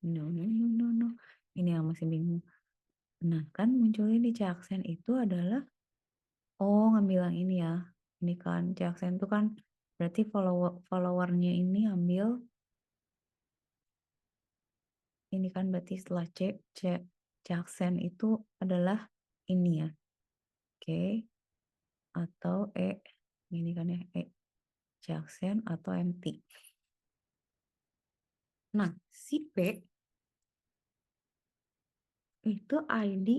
No. Ini yang masih bingung. Nah, kan munculnya di C-aksen itu adalah ngambil yang ini ya. Ini kan C-aksen itu kan berarti followernya ini ambil ini kan berarti setelah C-aksen itu adalah ini ya. Oke. Atau ini kan ya C-aksen atau empty. Nah, si P itu ID.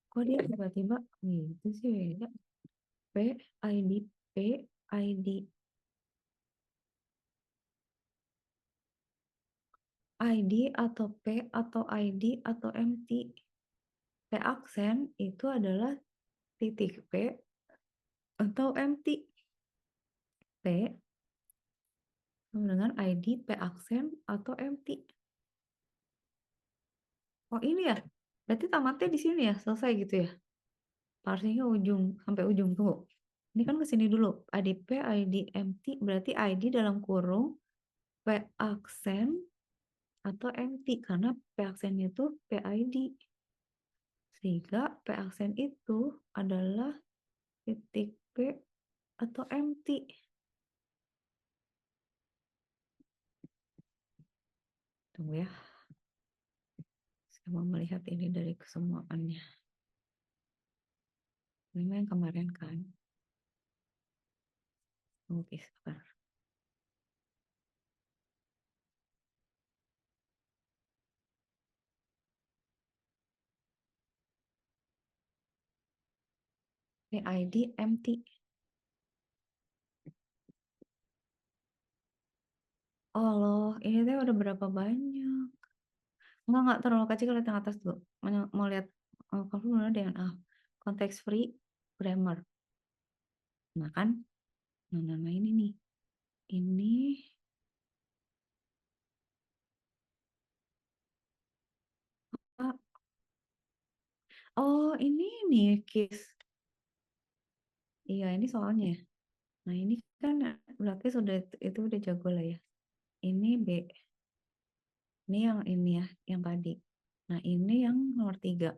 Kok dia tiba-tiba gitu sih beda? P, ID, P, ID. ID atau P atau ID atau empty. P aksen itu adalah titik P atau empty. P sama dengan ID P aksen atau empty. Oh ini ya, berarti tamatnya di sini ya, selesai gitu ya. Parsingnya ujung sampai ujung tuh. Ini kan ke sini dulu. ID P, ID empty berarti ID dalam kurung P aksen atau empty karena P aksennya itu PID. Sehingga P aksen itu adalah titik P atau empty. Tunggu ya. Saya mau melihat ini dari kesemuanya. Ini yang kemarin kan. Oke, sebentar. PID empty. Oh loh, ini tuh udah berapa banyak? Enggak terlalu kecil, lihat yang atas dulu. Mau lihat kalau benar DNA. Context free grammar. Nah kan, nah ini nih. Ini, ah, oh ini nih case. Iya ini soalnya. Nah ini kan berarti sudah itu udah jago lah ya. Ini B. Ini yang ini ya, yang tadi. Nah ini yang nomor 3.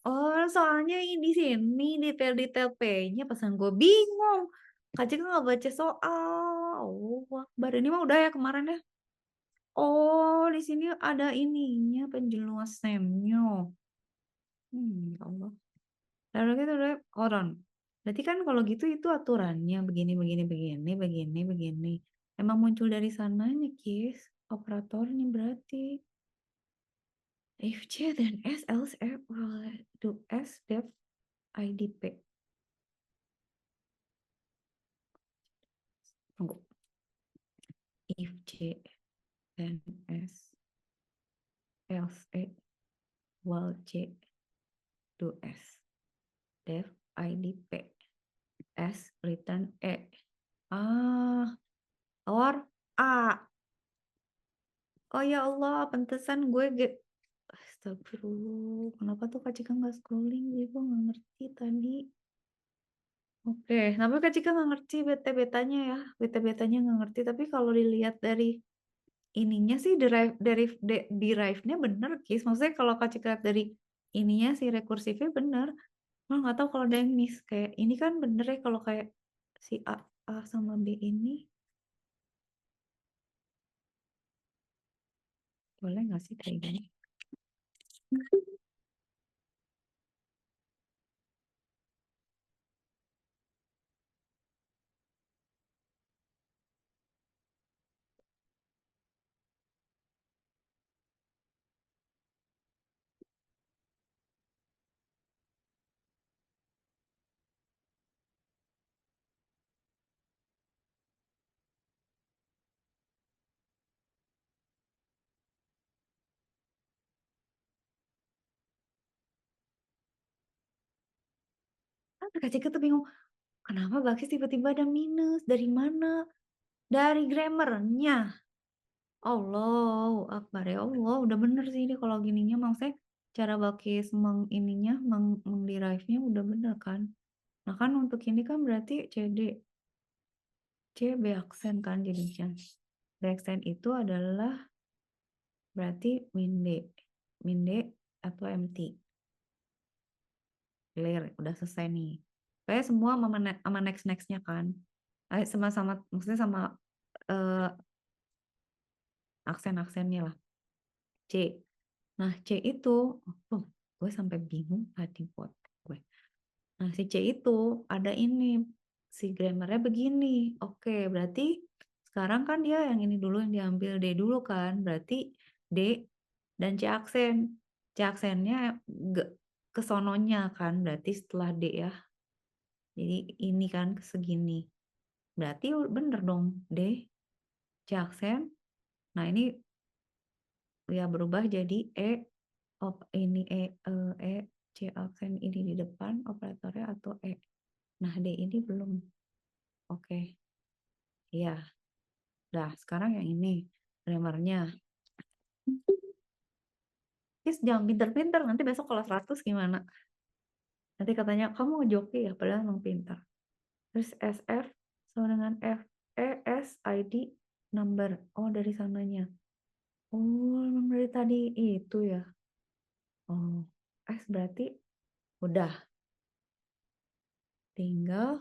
Oh soalnya ini di sini detail-detail P-nya pesan gue bingung. Kak Cika nggak baca soal. Oh, baru ini mah udah ya kemarin ya. Oh di sini ada ininya penjelasannya. Ya Allah. Lalu gitu udah koron. Berarti kan kalau gitu itu aturannya begini. Emang muncul dari sananya, Kis. Operatornya berarti. If C then S, else F, do S, def, IDP. Tunggu. If C then S, else E, while C, do S, def, IDP. S, return E. Ah, or A. Oh ya Allah, pantesan gue Astagfirullah, kenapa tuh Kak Cika nggak scrolling? Jadi gue nggak ngerti tadi. Oke, tapi Kak Cika nggak ngerti beta-betanya ya. Beta-betanya nggak ngerti, tapi kalau dilihat dari ininya sih derive-nya bener, Kis. Maksudnya kalau Kak Cika lihat dari ininya sih rekursifnya bener. Nah, nggak tahu kalau ada yang miss. Kayak ini kan bener ya kalau kayak si A sama B ini. Boleh nggak sih kayak gini? Kan Kak Cika tuh bingung. Kenapa Baksis tiba-tiba ada minus? Dari mana? Dari grammarnya. Allah Akbar ya Allah. Udah bener sih ini kalau gininya. Maksudnya cara Bakis mengderive-nya udah bener kan. Nah kan untuk ini kan berarti C B aksen kan jadinya. B aksen itu adalah berarti min D atau empty. Clear, udah selesai nih. Kayak semua sama next-nextnya kan. Sama-sama, maksudnya sama eh, aksen-aksennya lah. C. Nah, C itu, gue sampai bingung tadi buat gue. Nah, si C itu ada ini, si grammarnya begini. Oke, berarti sekarang kan dia yang ini dulu yang diambil D dulu kan. Berarti D dan C aksen. C aksennya ke sononya kan, berarti setelah D ya. Jadi ini kan segini. Berarti bener dong D, C aksen. Nah, ini ya berubah jadi ini C aksen ini di depan operatornya atau E. Nah, D ini belum. Oke. Iya. Dah, sekarang yang ini grammarnya. Guys, jangan pinter-pinter, nanti besok kelas 100 gimana? Nanti katanya kamu ngejoki ya, padahal emang pintar. Terus SF sama dengan F, ES, ID, number. Oh, dari sananya. Oh, emang dari tadi itu ya. Oh, S berarti udah. Tinggal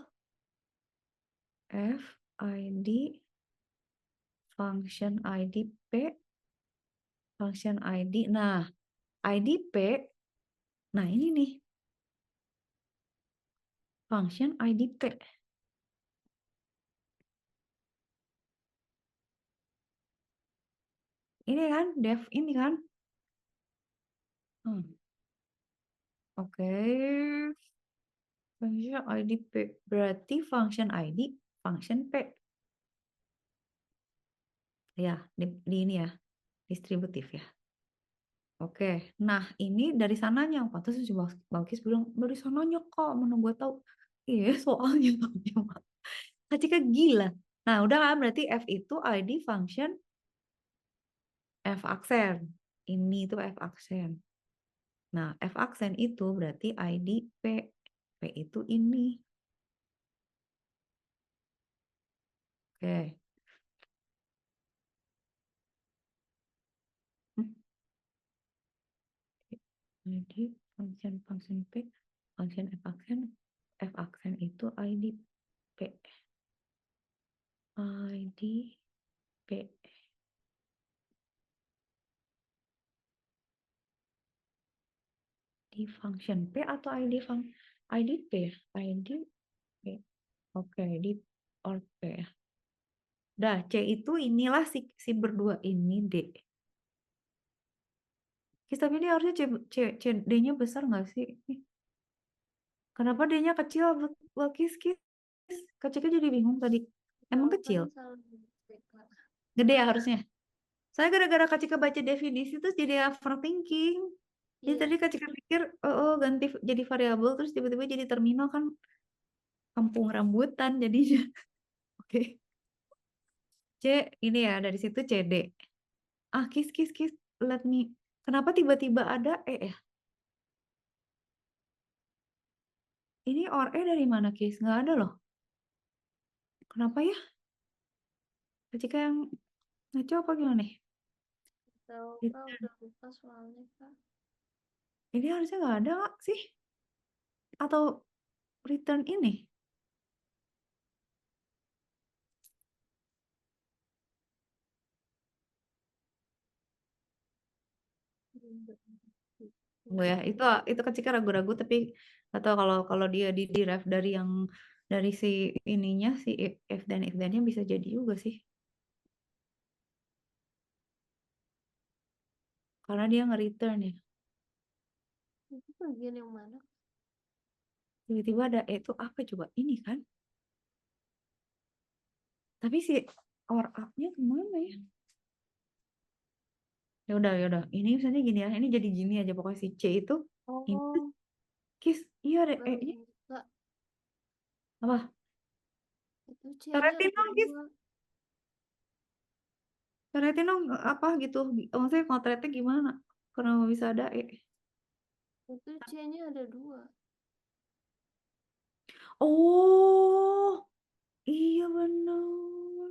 F, ID, function ID P, function ID. Nah, ID P, nah ini nih, function ID P. Ini kan, def ini kan. Hmm. Oke. Function ID P. Berarti function ID, function P. Ya, di ini ya, distributif ya. Oke, nah ini dari sananya. Pantas si Balkis bilang, dari sananya kok, mana gue tahu. Iya, soalnya. Kak Cika gila. Nah, udah kan berarti F itu ID function F aksen. Ini tuh F aksen. Nah, F aksen itu berarti ID P. P itu ini. Oke. Hmm, ID function P. Function F aksen. F aksen itu ID P. ID P. Di function P atau ID ID P ya? ID P. Oke, di or P ya. Dah, C itu inilah si berdua ini D. Tapi ini harusnya C D-nya besar nggak sih? Kenapa D-nya kecil buat Kis? Kecilnya jadi bingung tadi. Emang Tahu kan kecil? salah Kak. Gede ya harusnya. Saya gara-gara Kak Cika baca definisi terus jadi overthinking. Jadi Iya, tadi Kak Cika pikir, ganti jadi variabel terus tiba-tiba jadi terminal kan kampung rambutan jadinya. Oke. C ini ya dari situ CD. Kis, let me. Kenapa tiba-tiba ada E ya? Ini or E dari mana Kis? Nggak ada loh. Kenapa ya? Kak Cika yang ngaco apa gimana nih? tahu Kak, udah lupa soalnya Kak. Ini harusnya nggak ada nggak sih? Atau return ini? Enggak ya, itu ketika ragu-ragu tapi atau kalau dia di derive dari yang dari si ininya si if dan if then-nya bisa jadi juga sih. Karena dia nge-return ya. Itu bagian yang mana? Tiba-tiba ada itu apa coba? Ini kan. Tapi si or up-nya kemana ya? Ya udah. Ini misalnya gini ya. Ini jadi gini aja pokoknya si C itu ini Oh, Kis, iya ada baru E-nya. Kak. Apa? Itu C-nya Coretin ada dong, Kis. dua. Coretin dong apa gitu. Maksudnya motretnya gimana? Kenapa bisa ada E? Itu C-nya ada dua. Oh, iya benar.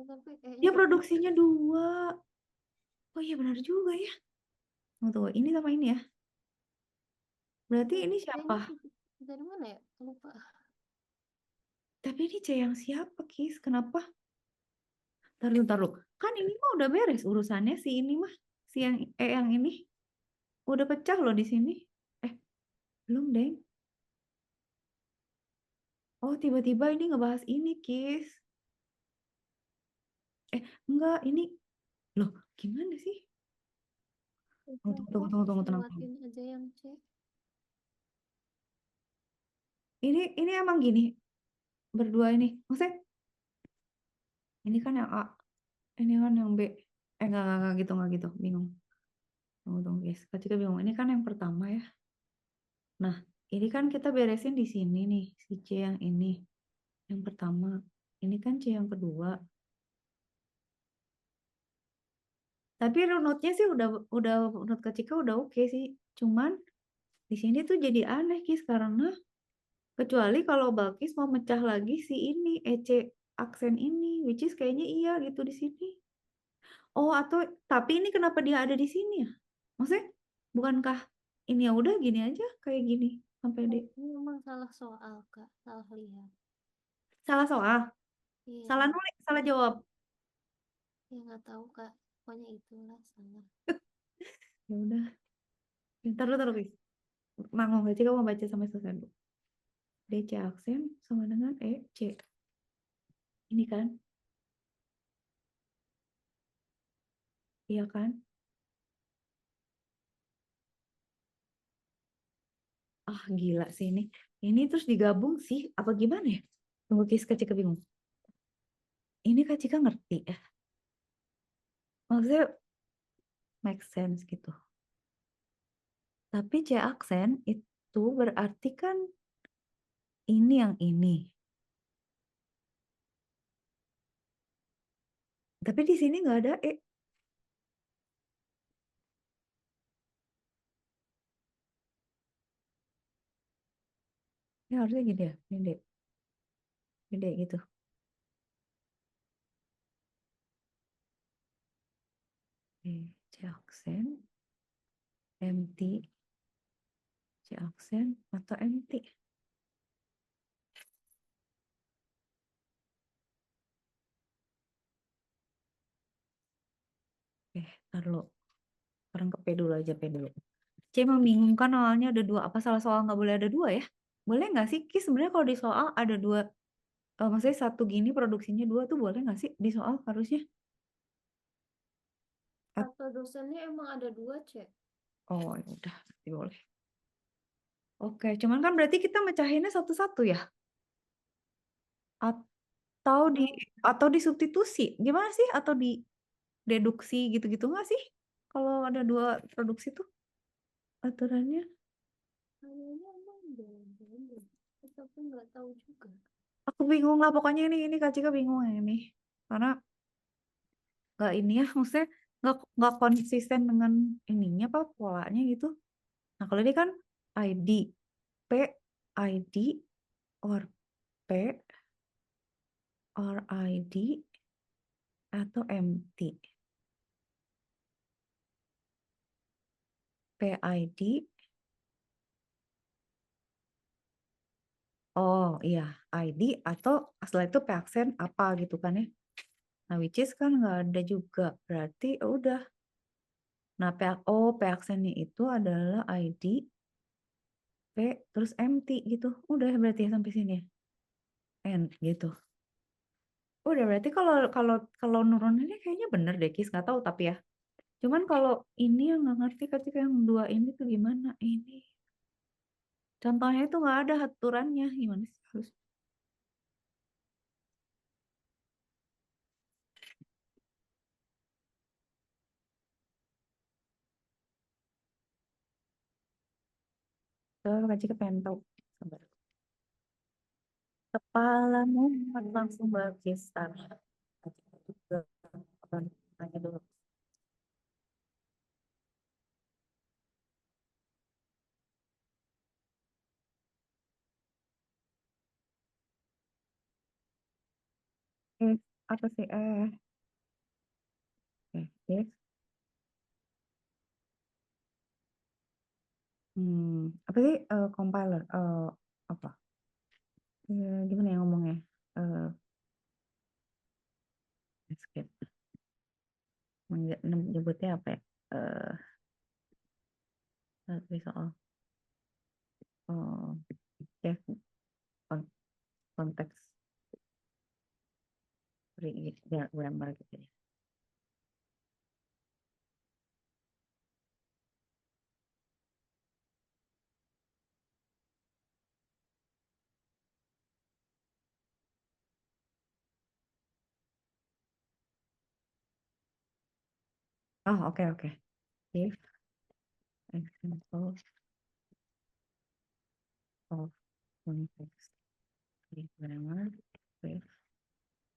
Tapi Dia E-nya ada. produksinya dua. Oh iya benar juga ya. Tunggu, ini sama ini ya. Berarti ini siapa? C-nya dari mana ya? Lupa. Tapi ini C yang siapa, Kis? Kenapa? Taruh. Kan ini mah udah beres urusannya si ini mah. Si yang yang ini. Udah pecah loh di sini. Eh, belum, Deng. Oh, tiba-tiba ini ngebahas ini, Kis. Enggak, ini. Loh, gimana sih? Udah kok, Tunggu, tenang. lewatin aja yang C. Ini emang gini, berdua ini. Maksudnya, ini kan yang A. Ini kan yang B. Enggak gitu. Bingung. Tunggu, guys. Ketika bingung. Ini kan yang pertama ya. Nah, ini kan kita beresin di sini nih. Si C yang ini. Yang pertama. Ini kan C yang kedua. Tapi runutnya sih udah runut Kak udah oke sih. Cuman di sini tuh jadi aneh Kis karena kecuali kalau Balkis mau mecah lagi si ini EC aksen ini, which is kayaknya iya gitu di sini. Oh atau tapi ini kenapa dia ada di sini ya? Maksudnya bukankah ini ya udah gini aja kayak gini sampai D. Ini memang salah soal Kak, salah lihat. Salah soal, salah Iya, nulis, salah jawab. ya nggak tahu Kak. Pokoknya itulah salah. Ya udah, pintar lu terus. Mau baca kamu baca sampai selesai dulu. DC aksen sama dengan EC. Ini kan, iya kan? Ah, gila sih ini. Ini terus digabung sih, apa gimana ya? Tunggu Kak Cika bingung. Ini Kak Cika ngerti ya? Maksudnya make sense gitu. Tapi C aksen itu berarti kan ini yang ini. Tapi di sini nggak ada E. Ini harusnya gini ya, gede, gede gitu. C aksen, empty, C aksen atau empty. Ntar dulu. Sekarang ke P dulu aja, P dulu. C membingungkan awalnya ada dua. Apa salah soal nggak boleh ada dua ya? Boleh nggak sih? Ki sebenarnya kalau di soal ada dua, maksudnya satu gini produksinya dua tuh boleh nggak sih di soal harusnya? Kata dosennya emang ada dua, Cek. Oh ya udah, berarti boleh. Oke, cuman kan berarti kita mecahinnya satu-satu ya? Atau di Oh, substitusi? Gimana sih? Atau di deduksi gitu-gitu nggak sih? Kalau ada dua produksi tuh aturannya? kayaknya emang beda. Tapi nggak tahu juga. Aku bingung lah pokoknya ini Kak Cika bingung ya ini. Karena nggak ini ya, maksudnya nggak konsisten dengan ininya apa polanya gitu. Nah kalau ini kan ID, P, ID, or P, or ID, atau empty. PID, oh iya, ID atau setelah itu P aksen apa gitu kan ya. Nah which is kan nggak ada juga, berarti ya udah. Nah P aksennya itu adalah ID, P, terus empty gitu. Udah berarti ya sampai sini ya. N gitu. Udah berarti kalau kalau kalau nurunannya kayaknya bener deh Kis, nggak tahu tapi ya. Cuman kalau ini yang nggak ngerti ketika yang dua ini tuh gimana ini. Contohnya itu nggak ada aturannya gimana sih harus. Coba Kak Cika pengen tahu. Sabar. Kepalamu langsung berkisar. Kak Cika juga akan tanya dulu. Apa sih if apa sih compiler apa gimana ya ngomongnya eh escape menyebutnya apa ya soal ya kon- konteks grammar gitu ya. Oh oke oke. If example of context grammar with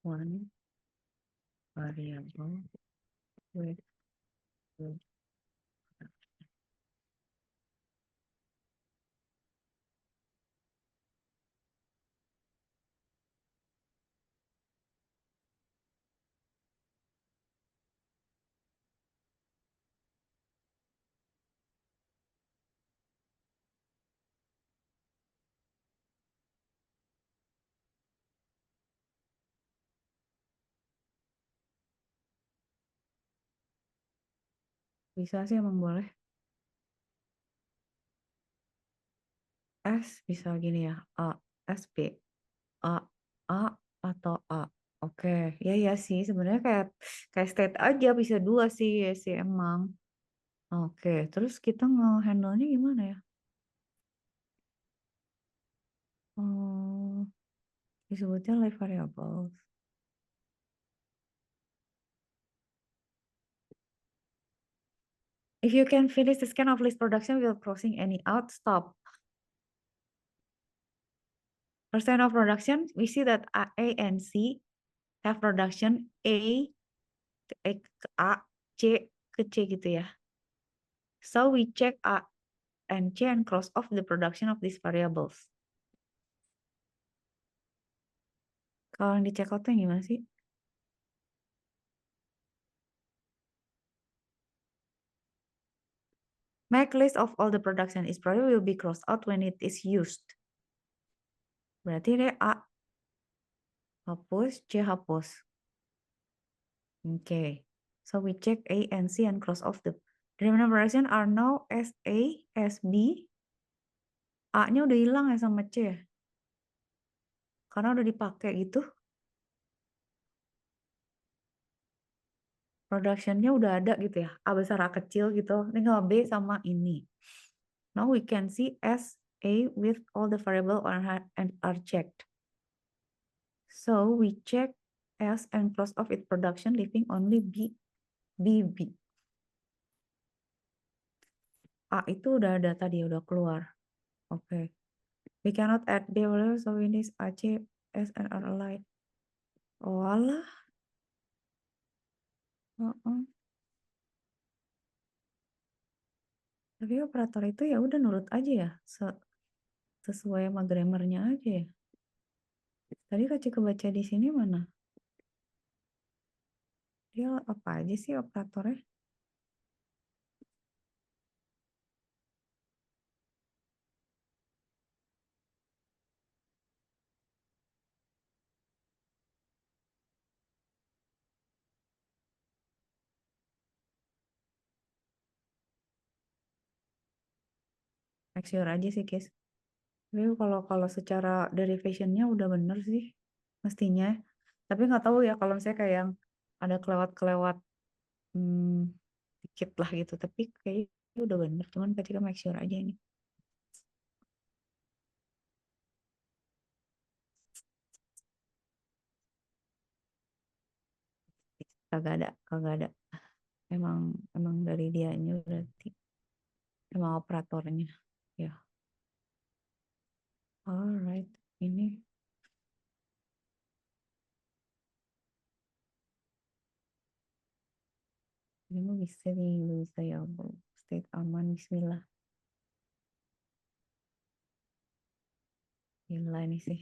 one variable with two. Bisa sih emang boleh. S bisa gini ya. A, S, B. A, A atau A. Oke, ya ya sih sebenarnya kayak kayak state aja bisa dua sih ya sih emang. Oke, terus kita nge-handle-nya gimana ya? disebutnya live variables. If you can finish the scan of list production without crossing any out, stop. Percent of production, we see that A and C have production A ke A, C ke C gitu ya. So we check A and C and cross off the production of these variables. Kalau yang di check out gimana sih? Make list of all the production is probably will be crossed out when it is used. Berarti deh A hapus, C hapus. Okay. So we check A and C and cross off the remaining production are now as A, as B. A-nya udah hilang ya sama C ya? Karena udah dipakai gitu. Productionnya udah ada gitu ya. A besar, A kecil gitu. Tinggal B sama ini. Now we can see S, A with all the variable and are checked. So we check S and cross off its production, leaving only B, B, B. A itu udah ada tadi, udah keluar. Oke. Okay. We cannot add B value, so we need A, C, S, and R alike. Oh alah. Tapi operator itu ya udah nurut aja ya. Sesuai sama grammarnya aja ya. Tadi Kak kebaca di sini mana? Dia apa aja sih operatornya? Make sure aja sih, guys. Tapi kalau secara derivationnya udah bener sih, mestinya. Tapi nggak tahu ya kalau misalnya kayak yang ada kelewat-kelewat dikit lah gitu. Tapi kayaknya udah bener. Cuman ketika make sure aja ini. Kagak ada. Emang dari dianya berarti. Emang operatornya. Ya. Alright. Ini mah bisa nih, bisa ya Allah. State aman, bismillah. Gila ini sih.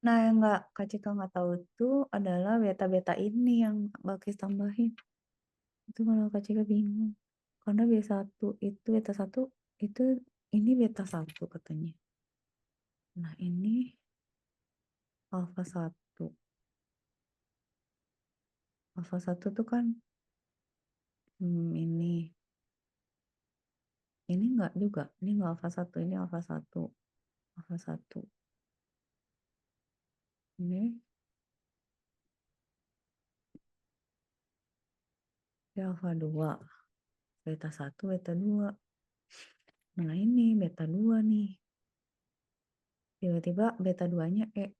Nah, yang Kak Cika nggak tahu itu adalah beta-beta ini yang Bakis tambahin. Itu malah Kak Cika bingung. Karena beta satu itu ini beta satu katanya. Nah, ini alfa satu. Alfa satu tuh kan ini. Ini enggak juga. Ini enggak alfa satu, ini alfa satu. Alfa satu. Ini alfa 2. Beta 1, beta 2. Nah, ini beta 2 nih. Tiba-tiba beta 2-nya E.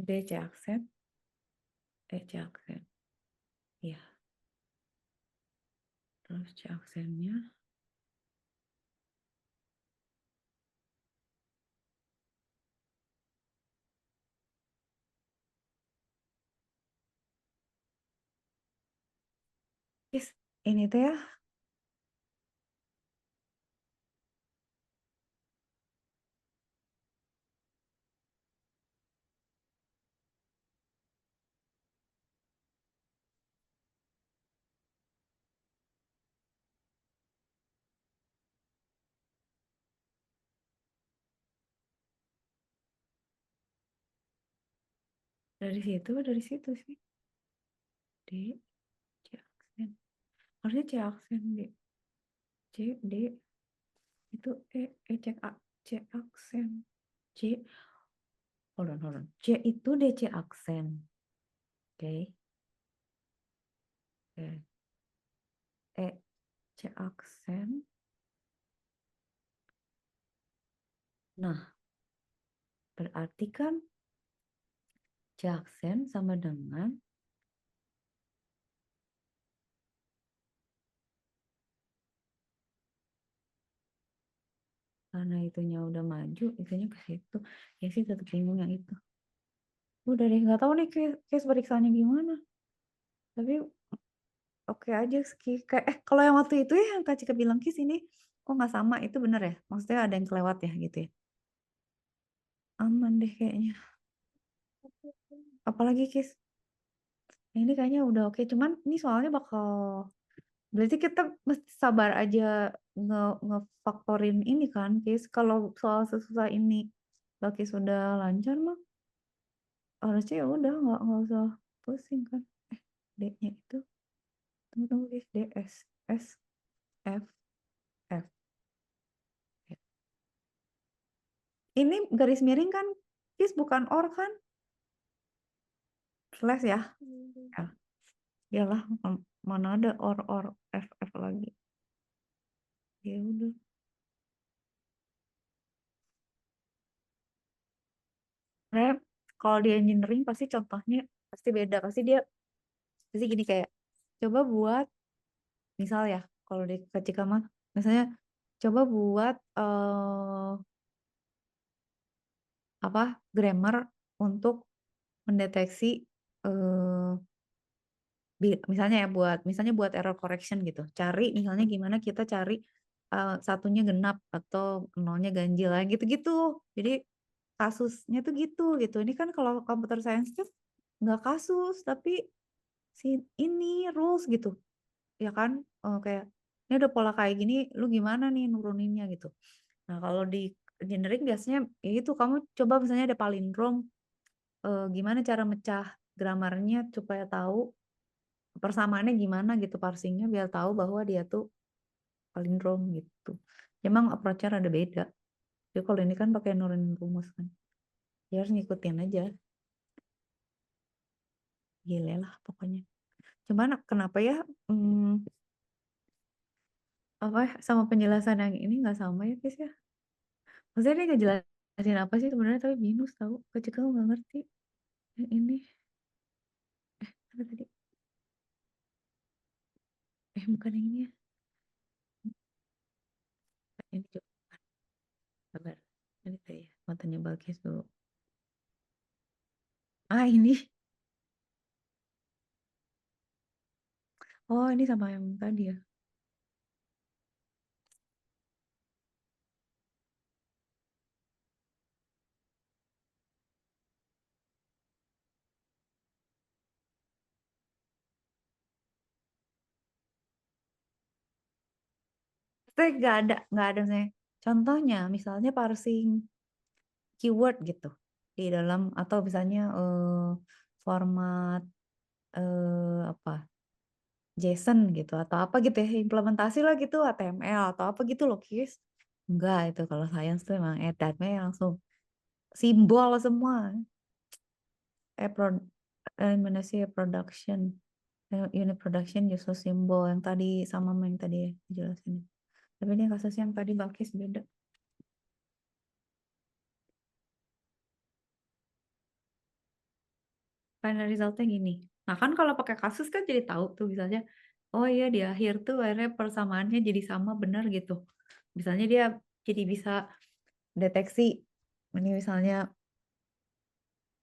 DC aksen. C aksen. Iya. Terus C aksennya. Yes, ini tuh ya. Dari situ sih. D, C aksen. Harusnya C aksen, D. C, D, itu C, C aksen. C, hold on. C itu DC aksen. Oke. E, C aksen. Nah, berarti kan C aksen sama dengan karena itunya udah maju, itunya ke situ. Ya sih tetap bingung yang itu. Udah deh, nggak tahu nih case periksanya gimana. Tapi oke aja sih. Kayak kalau yang waktu itu ya yang Kak Cika bilang Kis ini kok nggak sama, itu bener ya? Maksudnya ada yang kelewat ya gitu ya? Aman deh kayaknya. Apalagi Kis? Ini kayaknya udah oke. Cuman ini soalnya bakal berarti kita mesti sabar aja ngefaktorin ini kan, Kis. Kalau soal sesusah ini Kis sudah lancar mah harusnya ya udah nggak usah pusing kan. D-nya itu tunggu Kis, D S S F F. Ini garis miring kan, Kis, bukan or kan? Slash ya? Ya, iyalah mana ada or F lagi. Ya udah. Sebenarnya kalau di engineering pasti contohnya pasti beda. Pasti gini kayak coba buat misal ya kalau di ketika mah misalnya coba buat apa grammar untuk mendeteksi eh, misalnya buat error correction gitu. Cari misalnya gimana kita cari satunya genap atau nolnya ganjil lah gitu-gitu. Jadi kasusnya tuh gitu. Ini kan kalau computer science tuh nggak kasus tapi si ini rules gitu. Ya kan. Kayak ini udah pola kayak gini, lu gimana nih nuruninnya gitu. Nah, kalau di engineering biasanya ya itu kamu coba misalnya ada palindrom, gimana cara mecah gramarnya supaya tahu persamaannya gimana gitu, parsingnya biar tahu bahwa dia tuh palindrom gitu. Emang approach-nya rada beda. Jadi kalau ini kan pakai nurunin rumus kan. Ya harus ngikutin aja. Gile lah pokoknya. Cuman kenapa ya apa sama penjelasan yang ini nggak sama ya guys ya? Maksudnya dia nggak jelasin apa sih sebenarnya tapi binus tahu. Kecil kamu nggak ngerti. Yang ini apa tadi? Bukan yang ini ya. Ini coba sabar. Ini saya matanya bagus dulu. Ini. Oh, ini sama yang tadi ya. Saya nggak ada misalnya. Contohnya, misalnya parsing keyword gitu di dalam atau misalnya format apa JSON gitu atau apa gitu ya implementasi lah gitu HTML atau apa gitu loh Kis. Enggak itu kalau science tuh emang edatnya langsung simbol semua. Pro, mana sih production unit production justru simbol yang tadi sama yang tadi ya dijelasin. Tapi ini kasus yang tadi Balkis beda. Final resultnya gini. Nah kan kalau pakai kasus kan jadi tahu tuh misalnya, oh iya di akhir tuh akhirnya persamaannya jadi sama benar gitu. Misalnya dia jadi bisa deteksi ini misalnya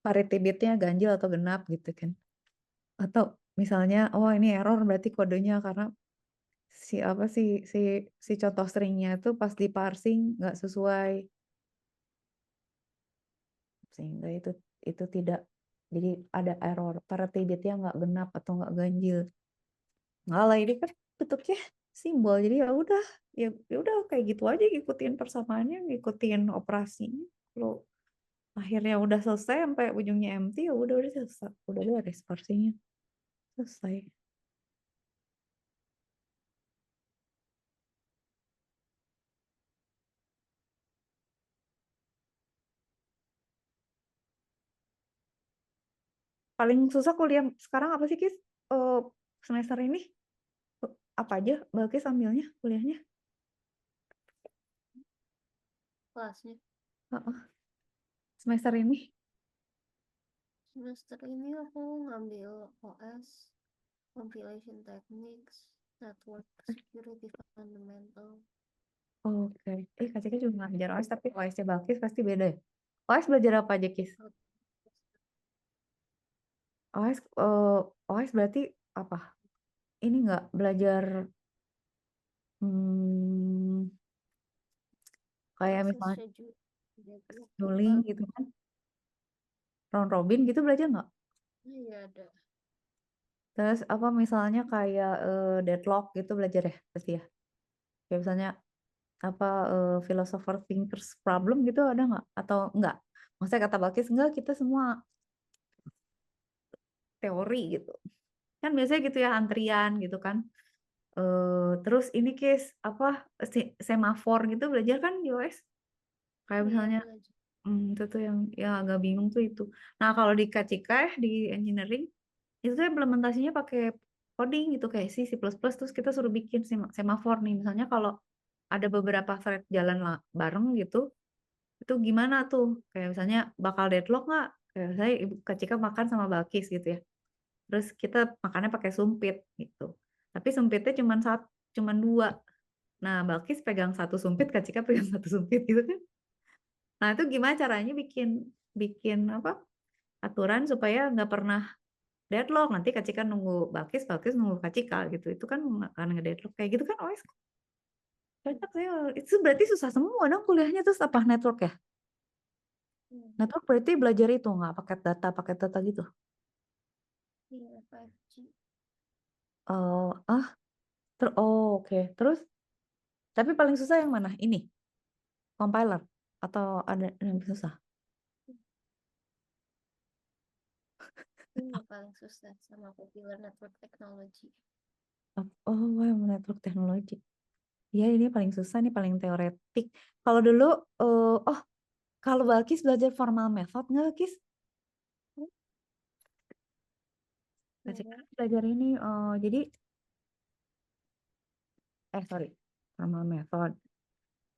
parity bitnya ganjil atau genap gitu kan. Atau misalnya, oh ini error berarti kodenya karena si apa si contoh stringnya itu pas di parsing nggak sesuai sehingga itu tidak jadi ada error parity bitnya nggak genap atau nggak ganjil. Nggak lah ini kan bentuknya simbol jadi ya udah kayak gitu aja ngikutin persamaannya ngikutin operasinya kalau akhirnya udah selesai sampai ujungnya empty, ya udah selesai, udah beres porsinya, selesai. Paling susah kuliah sekarang apa sih, Kis? Eh, semester ini apa aja Balkis ambilnya kuliahnya? Kelasnya Heeh, semester ini. semester ini aku ngambil OS, compilation techniques, network security fundamental. Oke. Kak Cika juga ngajar OS, tapi OS-nya Balkis pasti beda ya? OS belajar apa aja, Kis? OS, OS berarti apa? Ini nggak belajar hmm, kayak Access misalnya schedule, deadlock, scheduling gitu kan? Round robin gitu belajar nggak? iya ada. Terus apa misalnya kayak deadlock gitu belajar ya pasti ya? Kayak misalnya apa philosopher thinkers problem gitu ada nggak? Atau enggak? Maksudnya kata Balkis enggak, kita semua teori gitu. Kan biasanya gitu ya, antrian gitu kan. Terus ini case apa semafor gitu belajar kan di OS? Kayak Iya misalnya belajar. itu tuh yang ya agak bingung tuh itu. Nah, kalau di KCK di engineering itu tuh implementasinya pakai coding gitu kayak C++, terus kita suruh bikin semafor nih. Misalnya kalau ada beberapa thread jalan bareng gitu, itu gimana tuh? Kayak misalnya bakal deadlock nggak? Kayak saya ibu KCK makan sama Balkis gitu ya. Terus kita makannya pakai sumpit gitu. Tapi sumpitnya cuman dua. Nah, Balkis pegang satu sumpit, KCK pegang satu sumpit gitu kan. Nah, itu gimana caranya bikin bikin apa? Aturan supaya nggak pernah deadlock. Nanti KCK nunggu Balkis, Balkis nunggu KCK gitu. Itu kan nggak akan nge-deadlock kayak gitu kan OS. Cocok sih. Itu berarti susah semua dong kuliahnya, terus apa network ya? Hmm. Network berarti belajar itu nggak paket data gitu. Iya 5G. Oh, oh, oke. Terus tapi paling susah yang mana? Ini compiler atau ada yang lebih susah? Ini yang paling susah sama popular network technology. Oh, yang network teknologi. Ya, ini paling susah nih, paling teoretik. Kalau dulu, oh, kalau Balkis belajar formal method nggak, Kis? Belajar Enggak. belajar ini, jadi, sorry, formal method.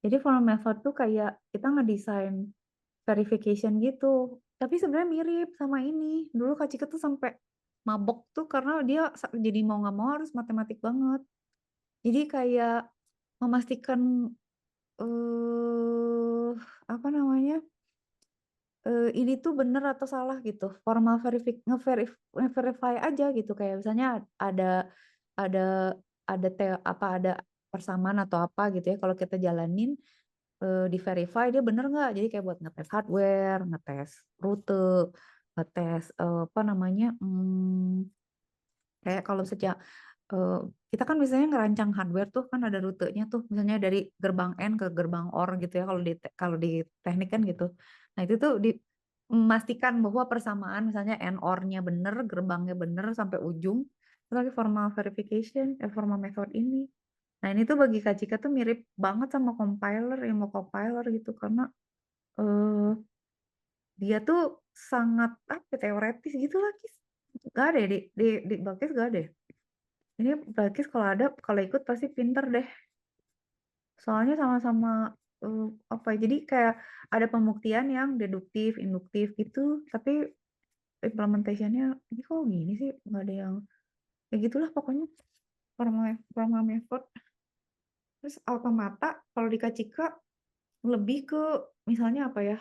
Jadi formal method tuh kayak kita ngedesain verification gitu. Tapi sebenarnya mirip sama ini. Dulu Kak Cika tuh sampai mabok tuh karena dia jadi mau nggak mau harus matematik banget. Jadi kayak memastikan eh apa namanya? Ini tuh bener atau salah gitu. Formal nge-verify aja gitu, kayak misalnya ada ada ada persamaan atau apa gitu ya, kalau kita jalanin di verify dia bener nggak. Jadi kayak buat ngetes hardware, ngetes rute, ngetes apa namanya, kayak kalau sejak eh, kita kan misalnya ngerancang hardware tuh kan ada rutenya tuh, misalnya dari gerbang N ke gerbang OR gitu ya, kalau di teknik kan gitu. Nah, itu tuh memastikan bahwa persamaan misalnya N OR-nya bener, gerbangnya bener sampai ujung. Itu lagi formal verification, formal method ini. Nah, ini tuh bagi Kak Cika tuh mirip banget sama compiler, ilmu compiler gitu, karena eh, dia tuh sangat apa teoretis gitu lah, Kis. Gak ada ya, di Balkis gak ada ya? Ini Balkis kalau ada, kalau ikut pasti pinter deh. Soalnya sama-sama eh, apa ya, jadi kayak ada pembuktian yang deduktif, induktif gitu, tapi implementationnya ini kok gini sih, nggak ada yang ya gitulah pokoknya, formal formal method. Terus automata kalau di Kacika lebih ke misalnya apa ya,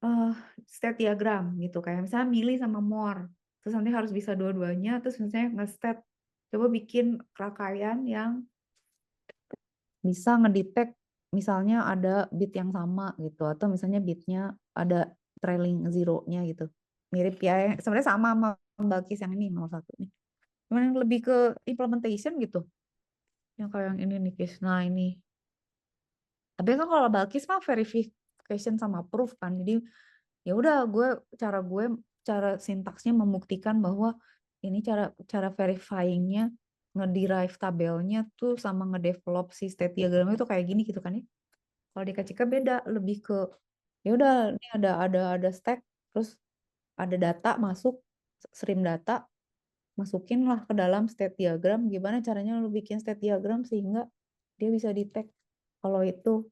eh state diagram gitu, kayak misalnya milih sama more, terus nanti harus bisa dua-duanya, terus misalnya nge-state, coba bikin kerakaian yang bisa ngedetect misalnya ada bit yang sama gitu, atau misalnya bitnya ada trailing zero-nya gitu, mirip ya, sebenarnya sama Mbak Kis yang ini nomor satu nih, cuman yang lebih ke implementation gitu, yang kayak yang ini nih Kis. Nah, ini tapi kan kalau Balkis mah question sama proof kan. Jadi ya udah cara sintaksnya membuktikan bahwa ini cara verifyingnya ngederive tabelnya tuh sama ngedevelop si state diagramnya tuh kayak gini gitu kan ya. Kalau di Kacika beda, lebih ke ya udah ini ada stack, terus ada data masuk, stream data, masukin lah ke dalam state diagram. Gimana caranya lu bikin state diagram sehingga dia bisa detect kalau itu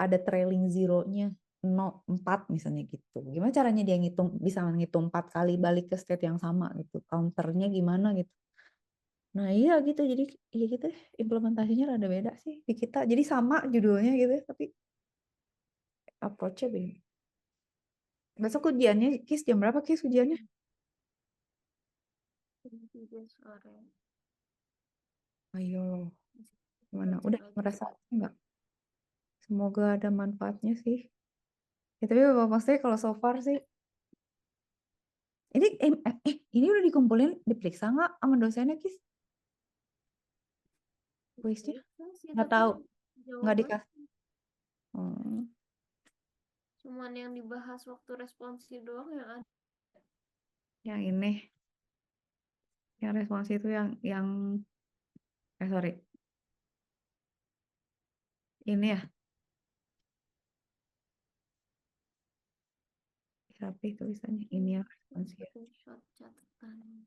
ada trailing zero-nya 4 misalnya gitu. Gimana caranya dia bisa ngitung 4 kali balik ke state yang sama gitu. Counternya gimana gitu. Nah iya gitu, jadi iya gitu deh, implementasinya rada beda sih di kita. Jadi sama judulnya gitu ya, tapi approach-nya beda. Besok ujiannya, Kis, jam berapa Kis ujiannya? Jam 3 sore. Ayo, gimana? Belajar Udah lagi. merasa enggak? Semoga ada manfaatnya sih. Ya, tapi maksudnya kalau so far sih, ini udah dikumpulin, diperiksa nggak sama dosennya, Kis? Kuisnya? Bisa sih, Nggak tapi tahu, nggak jawaban dikasih. Hmm. cuman yang dibahas waktu responsi doang yang ada. Yang ini, yang responsi itu sorry, ini ya, tapi tulisannya ini yang responsi ya. Screenshot catatan.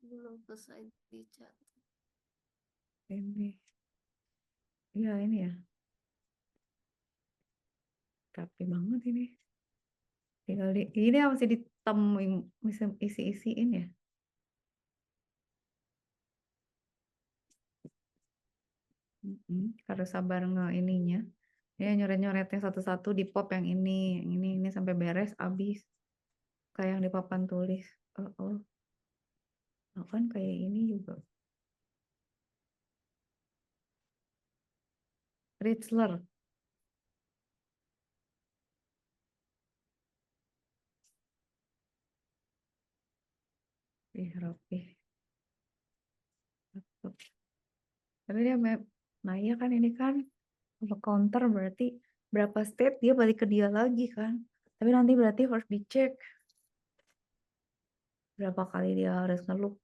Belum selesai dicatat. Ini, ya ini ya, rapi banget ini. Tinggal ini yang masih ditemuin, bisa isi-isiin ya. Harus sabar ininya. Ya nyoret-nyoretnya satu-satu di pop yang ini sampai beres abis. Kayak yang di papan tulis. Oh. Kan kayak ini juga. Ritzler. Rapi. Tapi dia nah iya kan ini kan kalau counter berarti berapa state dia balik ke dia lagi kan. Tapi nanti berarti harus dicek berapa kali dia harus ngelup.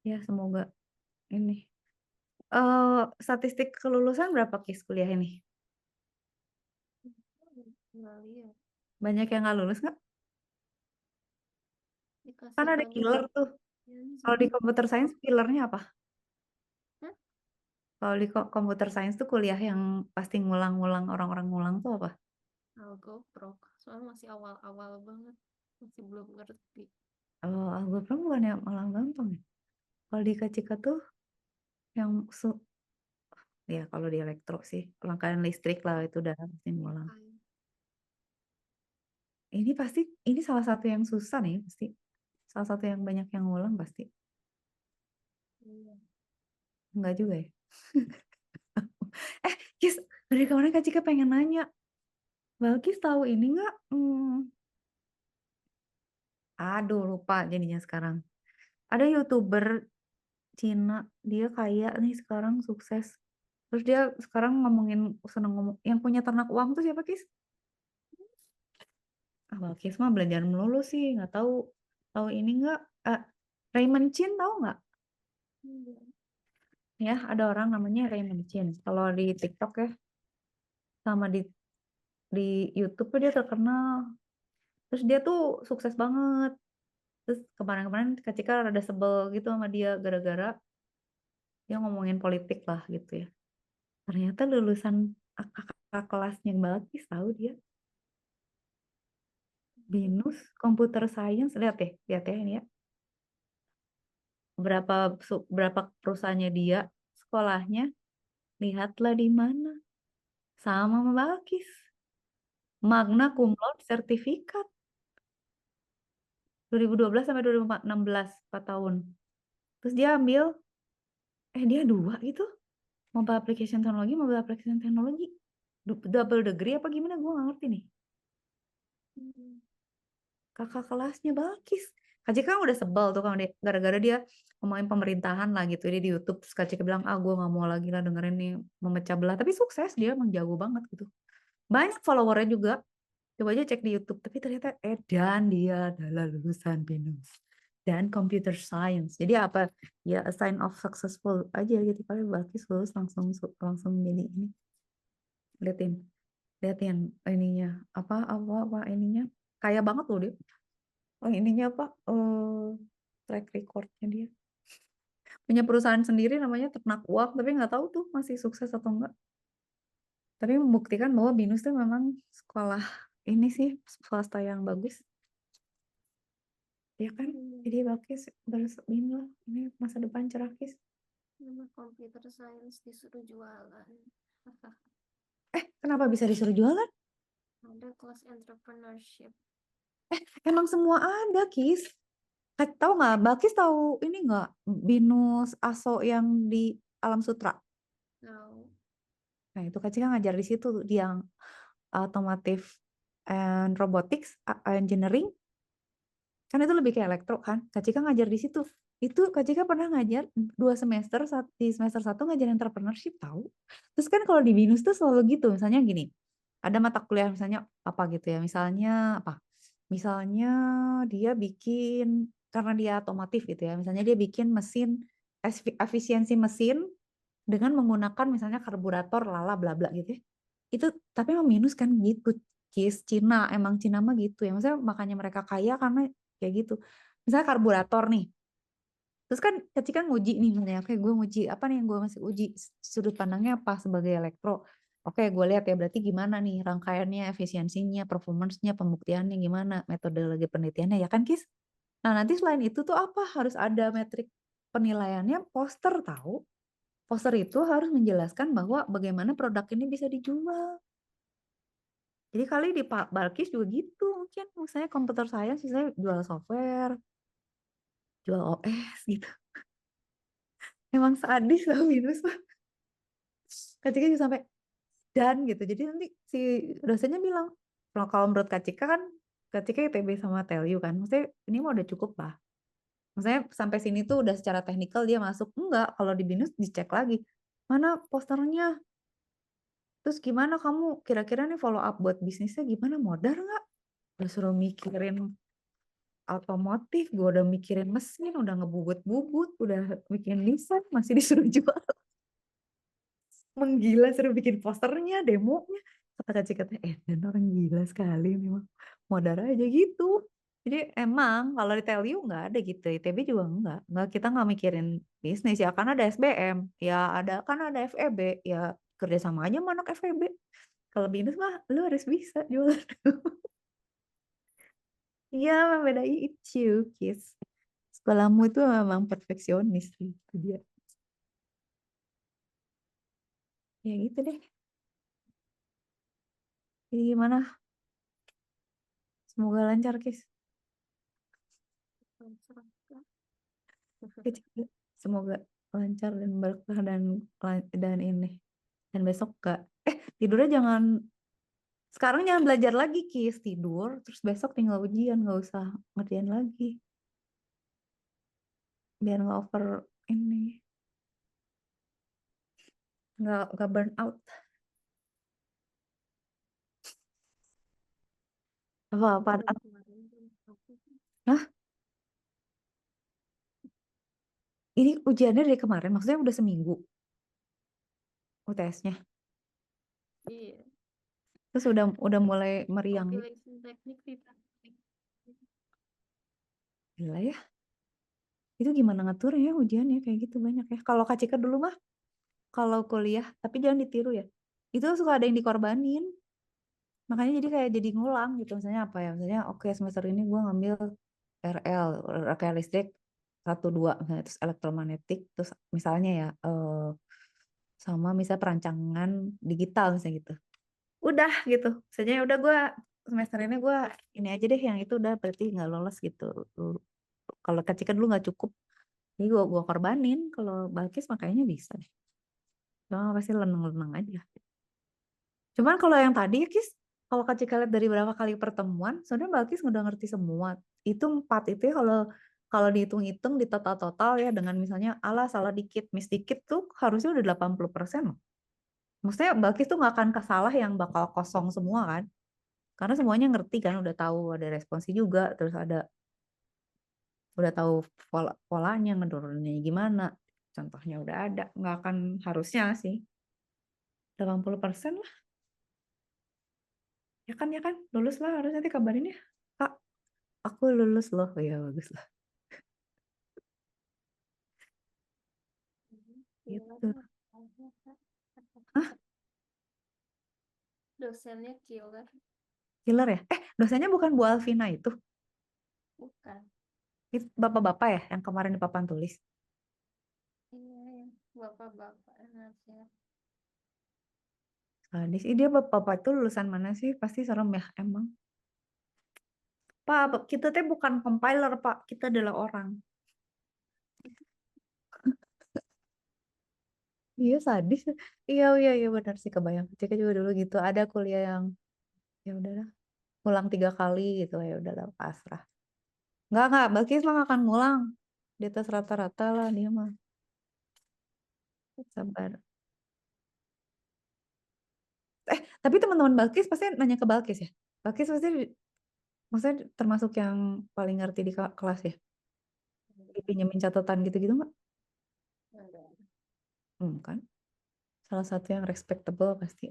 Ya semoga ini. Statistik kelulusan berapa Kis kuliah ini? Nggak lihat. Banyak yang nggak lulus nggak? Kan Dikasih ada tahu killer tuh. Kalau di computer science killernya apa? Hah? Kalau di computer science tuh kuliah yang pasti ngulang-ngulang, orang-orang ngulang tuh apa? Algoprok, soalnya masih awal-awal banget, masih belum ngerti. Algebra bukan yang malah gampang ya. Kalau di Kacika tuh yang ya kalau di elektro sih, rangkaian listrik lah itu udah pasti ngulang. Ini salah satu yang susah nih pasti. Salah satu yang banyak yang ngulang pasti. Iya. Enggak juga ya. Kis, dari kemarin Kak Cika pengen nanya. Balkis tahu ini nggak? Aduh, lupa jadinya sekarang. Ada YouTuber Cina, dia kaya nih sekarang sukses. Terus dia sekarang seneng ngomong, yang punya ternak uang tuh siapa Kis? Balkis mah belajar melulu sih, nggak tahu. Tahu ini nggak? Raymond Chin tahu nggak? Iya. Ya, ada orang namanya Raymond Chin. Kalau di TikTok ya, sama di YouTube tuh dia terkenal. Terus dia tuh sukses banget. Terus kemarin-kemarin ketika rada sebel gitu sama dia gara-gara dia ngomongin politik lah gitu ya. Ternyata lulusan kakak kelasnya Balkis tahu dia. Binus Computer Science. Lihat ya ini ya. Berapa perusahaannya dia, sekolahnya, lihatlah di mana. Sama Balkis. Magna cum laude sertifikat 2012 sampai 2016, 4 tahun. Terus dia 2 gitu. Mobile application technology. Double degree apa gimana? Gue gak ngerti nih. kakak kelasnya Balkis. Kak Cika kan udah sebel tuh kan gara-gara dia ngomongin pemerintahan lah gitu dia di YouTube. Terus Kak Cika bilang, gue gak mau lagi lah dengerin nih memecah belah. Tapi sukses, dia emang jago banget gitu. Banyak followernya juga. Coba aja cek di YouTube. Tapi ternyata dan dia adalah lulusan BINUS dan computer science. Jadi apa? Ya a sign of successful aja gitu. Kali Balkis lulus langsung jadi ini. Liatin ininya apa ininya. Kaya banget loh dia. Oh ininya apa? Track recordnya dia. Punya perusahaan sendiri namanya Ternak Uang, tapi nggak tahu tuh masih sukses atau enggak. Tapi membuktikan bahwa BINUS tuh memang sekolah ini sih swasta yang bagus. Ya kan? Jadi Balkis BINUS ini masa depan cerah Kis. Nama computer science disuruh jualan. Kenapa bisa disuruh jualan? Ada kelas entrepreneurship. Emang semua ada Kis. Tahu nggak? Balkis tahu ini nggak? BINUS ASO yang di Alam Sutra. Tahu. Nah itu Kak Cika ngajar di situ dia yang automotive and robotics engineering. Kan itu lebih kayak elektro kan. Kak Cika ngajar di situ. Itu Kak Cika pernah ngajar 2 semester, di semester 1 ngajar entrepreneurship tahu. Terus kan kalau di BINUS tuh selalu gitu, misalnya gini. Ada mata kuliah misalnya apa gitu ya. Misalnya apa? Misalnya dia bikin karena dia otomotif gitu ya. Misalnya dia bikin mesin efisiensi mesin dengan menggunakan misalnya karburator lala bla bla gitu ya. Itu tapi emang minus kan gitu. Cina emang Cina mah gitu ya. Maksudnya makanya mereka kaya karena kayak gitu. Misalnya karburator nih. Terus kan ketika nguji nih misalnya, oke gue nguji apa nih yang gue masih uji sudut pandangnya apa sebagai elektro. Oke, gue lihat ya berarti gimana nih rangkaiannya, efisiensinya, performance-nya, pembuktiannya gimana, metodologi penelitiannya ya kan Kis? Nah, nanti selain itu tuh apa? Harus ada metrik penilaiannya, poster tahu. Poster itu harus menjelaskan bahwa bagaimana produk ini bisa dijual. Jadi kali di Pak Balkis juga gitu. Mungkin misalnya computer science, misalnya jual software, jual OS gitu. Emang sadis lah Windows mah. Kak Cika juga sampai dan gitu. Jadi nanti si dosennya bilang, kalau menurut Kak Cika kan, Kak Cika ITB sama TELU kan. Maksudnya ini mah udah cukup lah. Maksudnya sampai sini tuh udah secara teknikal dia masuk. Enggak, kalau di BINUS dicek lagi. Mana posternya? Terus gimana kamu kira-kira nih follow up buat bisnisnya gimana? Modal nggak? Udah suruh mikirin otomotif, gue udah mikirin mesin, udah ngebubut-bubut, udah bikin desain, masih disuruh jual. Menggila, suruh bikin posternya, demonya. Kata Kak Cika, dan orang gila sekali memang. Modal aja gitu. Jadi emang kalau di TELU nggak ada gitu, ITB juga nggak kita nggak mikirin bisnis ya, karena ada SBM, ya ada kan ada FEB, ya kerja sama aja sama anak FEB. Kalau BINUS mah lu harus bisa jualan. Iya, membedain itu, Kis. Sekolahmu itu memang perfeksionis sih, itu dia. Ya gitu deh. Jadi gimana? Semoga lancar, Kis. Kecil. Semoga lancar dan berkah dan ini. Dan besok gak. Tidurnya jangan. Sekarang jangan belajar lagi, Kis. Tidur. Terus besok tinggal ujian. Gak usah ngerjain lagi. Biar gak over ini. Gak burn out. Apa? Hah? Ini ujiannya dari kemarin. Maksudnya udah seminggu UTS-nya. Iya. Terus udah mulai meriang. Population teknik tidak. Gila ya. Itu gimana ngaturnya ujiannya kayak gitu banyak ya. Kalau Kak Cika dulu mah kalau kuliah, tapi jangan ditiru ya. Itu suka ada yang dikorbanin. Makanya jadi kayak jadi ngulang gitu. Misalnya apa ya? Misalnya oke semester ini gue ngambil RL, rangkaian listrik 1 2 misalnya, terus elektromagnetik, terus misalnya ya sama misalnya perancangan digital misalnya gitu. Udah gitu. Misalnya udah gue semester ini gue ini aja deh yang itu udah berarti nggak lolos gitu. Kalau ketika dulu nggak cukup, jadi gue korbanin. Kalau Balkis makanya bisa deh. Cuma pasti leneng-leneng aja. Cuman kalau yang tadi ya Kis, kalau Kak Cika lihat dari berapa kali pertemuan, sebenarnya Mbak Kis udah ngerti semua. Itu 4 itu ya kalau kalau dihitung-hitung di total-total ya dengan misalnya ala salah dikit, miss dikit tuh harusnya udah 80% loh. Maksudnya Mbak Kis tuh nggak akan kesalah yang bakal kosong semua kan. Karena semuanya ngerti kan, udah tahu ada responsi juga, terus udah tahu polanya ngedorongnya gimana. Contohnya udah ada, nggak akan harusnya sih 80% lah. Ya kan, lulus lah harus nanti kabarin ya. Kak, aku lulus loh. Oh, ya bagus lah. Killer Gitu. mah ada, Kak. Hah? Dosennya killer. Killer ya? Dosennya bukan Bu Alvina itu. Bukan. Itu bapak-bapak ya yang kemarin di papan tulis. Iya, ya. Bapak-bapak nasihat. Sadis. Ih, dia bapak-bapak itu lulusan mana sih? Pasti serem ya emang. Pak, kita teh bukan compiler, Pak. Kita adalah orang. Iya sadis. Iya, iya, iya benar sih kebayang. Cika juga dulu gitu. Ada kuliah yang ya udahlah, ngulang 3 kali gitu ya udahlah pasrah. Enggak, Balkis mah nggak akan ngulang. Di atas rata-rata lah dia mah. Sabar. Tapi teman-teman Balkis pasti nanya ke Balkis ya. Balkis pasti maksudnya termasuk yang paling ngerti di kelas ya. Dipinjemin catatan gitu-gitu nggak? Ada. Kan. Salah satu yang respectable pasti.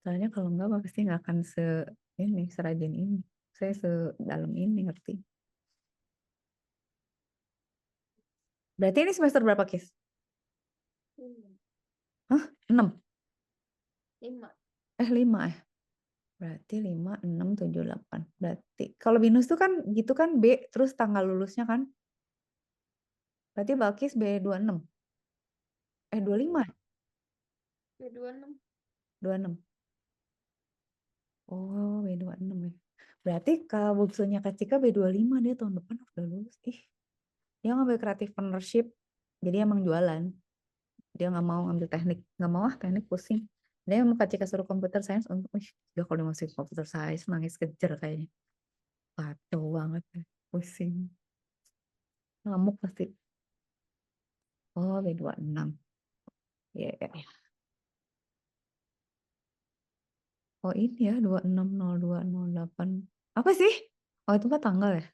Soalnya kalau enggak mah pasti nggak akan ini serajin ini. Saya sedalam ini ngerti. Berarti ini semester berapa, Kis? Hah? 6? 5. 5 ya? Berarti 5, 6, 7, 8. Berarti kalau binus tuh kan gitu kan B terus tanggal lulusnya kan? Berarti Balkis B26. 25 ya? B26. 26. Oh, B26 ya. Berarti kalau buksunya Kak Cika B25 dia tahun depan udah lulus. Ih, dia ngambil creative partnership. Jadi emang jualan. Dia nggak mau ngambil teknik. Nggak mau teknik pusing. Dia mau Kak Cika suruh computer science untuk, dia kalau dia masuk computer science nangis kejer kayaknya. Kacau banget ya. Pusing. Ngamuk pasti. Oh, B26. Iya, iya, iya. Oh ini ya 260208. Apa sih? Oh itu mah tanggal ya?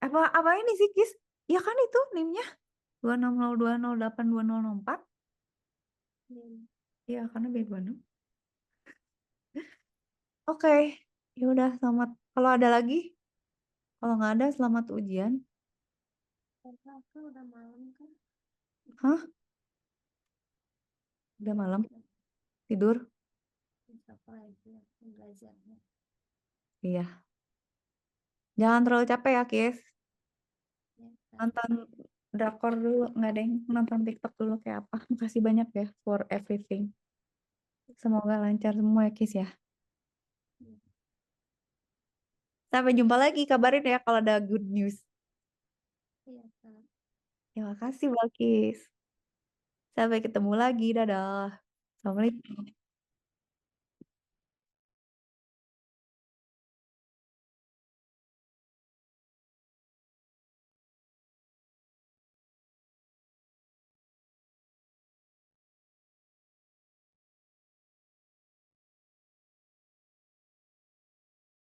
Apa ini sih Kis? Ya kan itu NIM-nya 2602082004. Iya karena B26. Oke, ya udah selamat. Kalau ada lagi, kalau nggak ada selamat ujian. Karena aku udah malam kan. Hah? Udah Ya, malam udah. tidur? Besok lagi ya belajarnya. Iya. Jangan terlalu capek ya Kis. Ya, Kak. Nonton drakor dulu, nggak deh. Nonton TikTok dulu kayak apa. Makasih banyak ya for everything. Semoga lancar semua ya Kis ya. Ya, Sampai jumpa lagi, kabarin ya kalau ada good news. iya, Kak. Terima kasih, Balkis. Sampai ketemu lagi. Dadah. Assalamualaikum.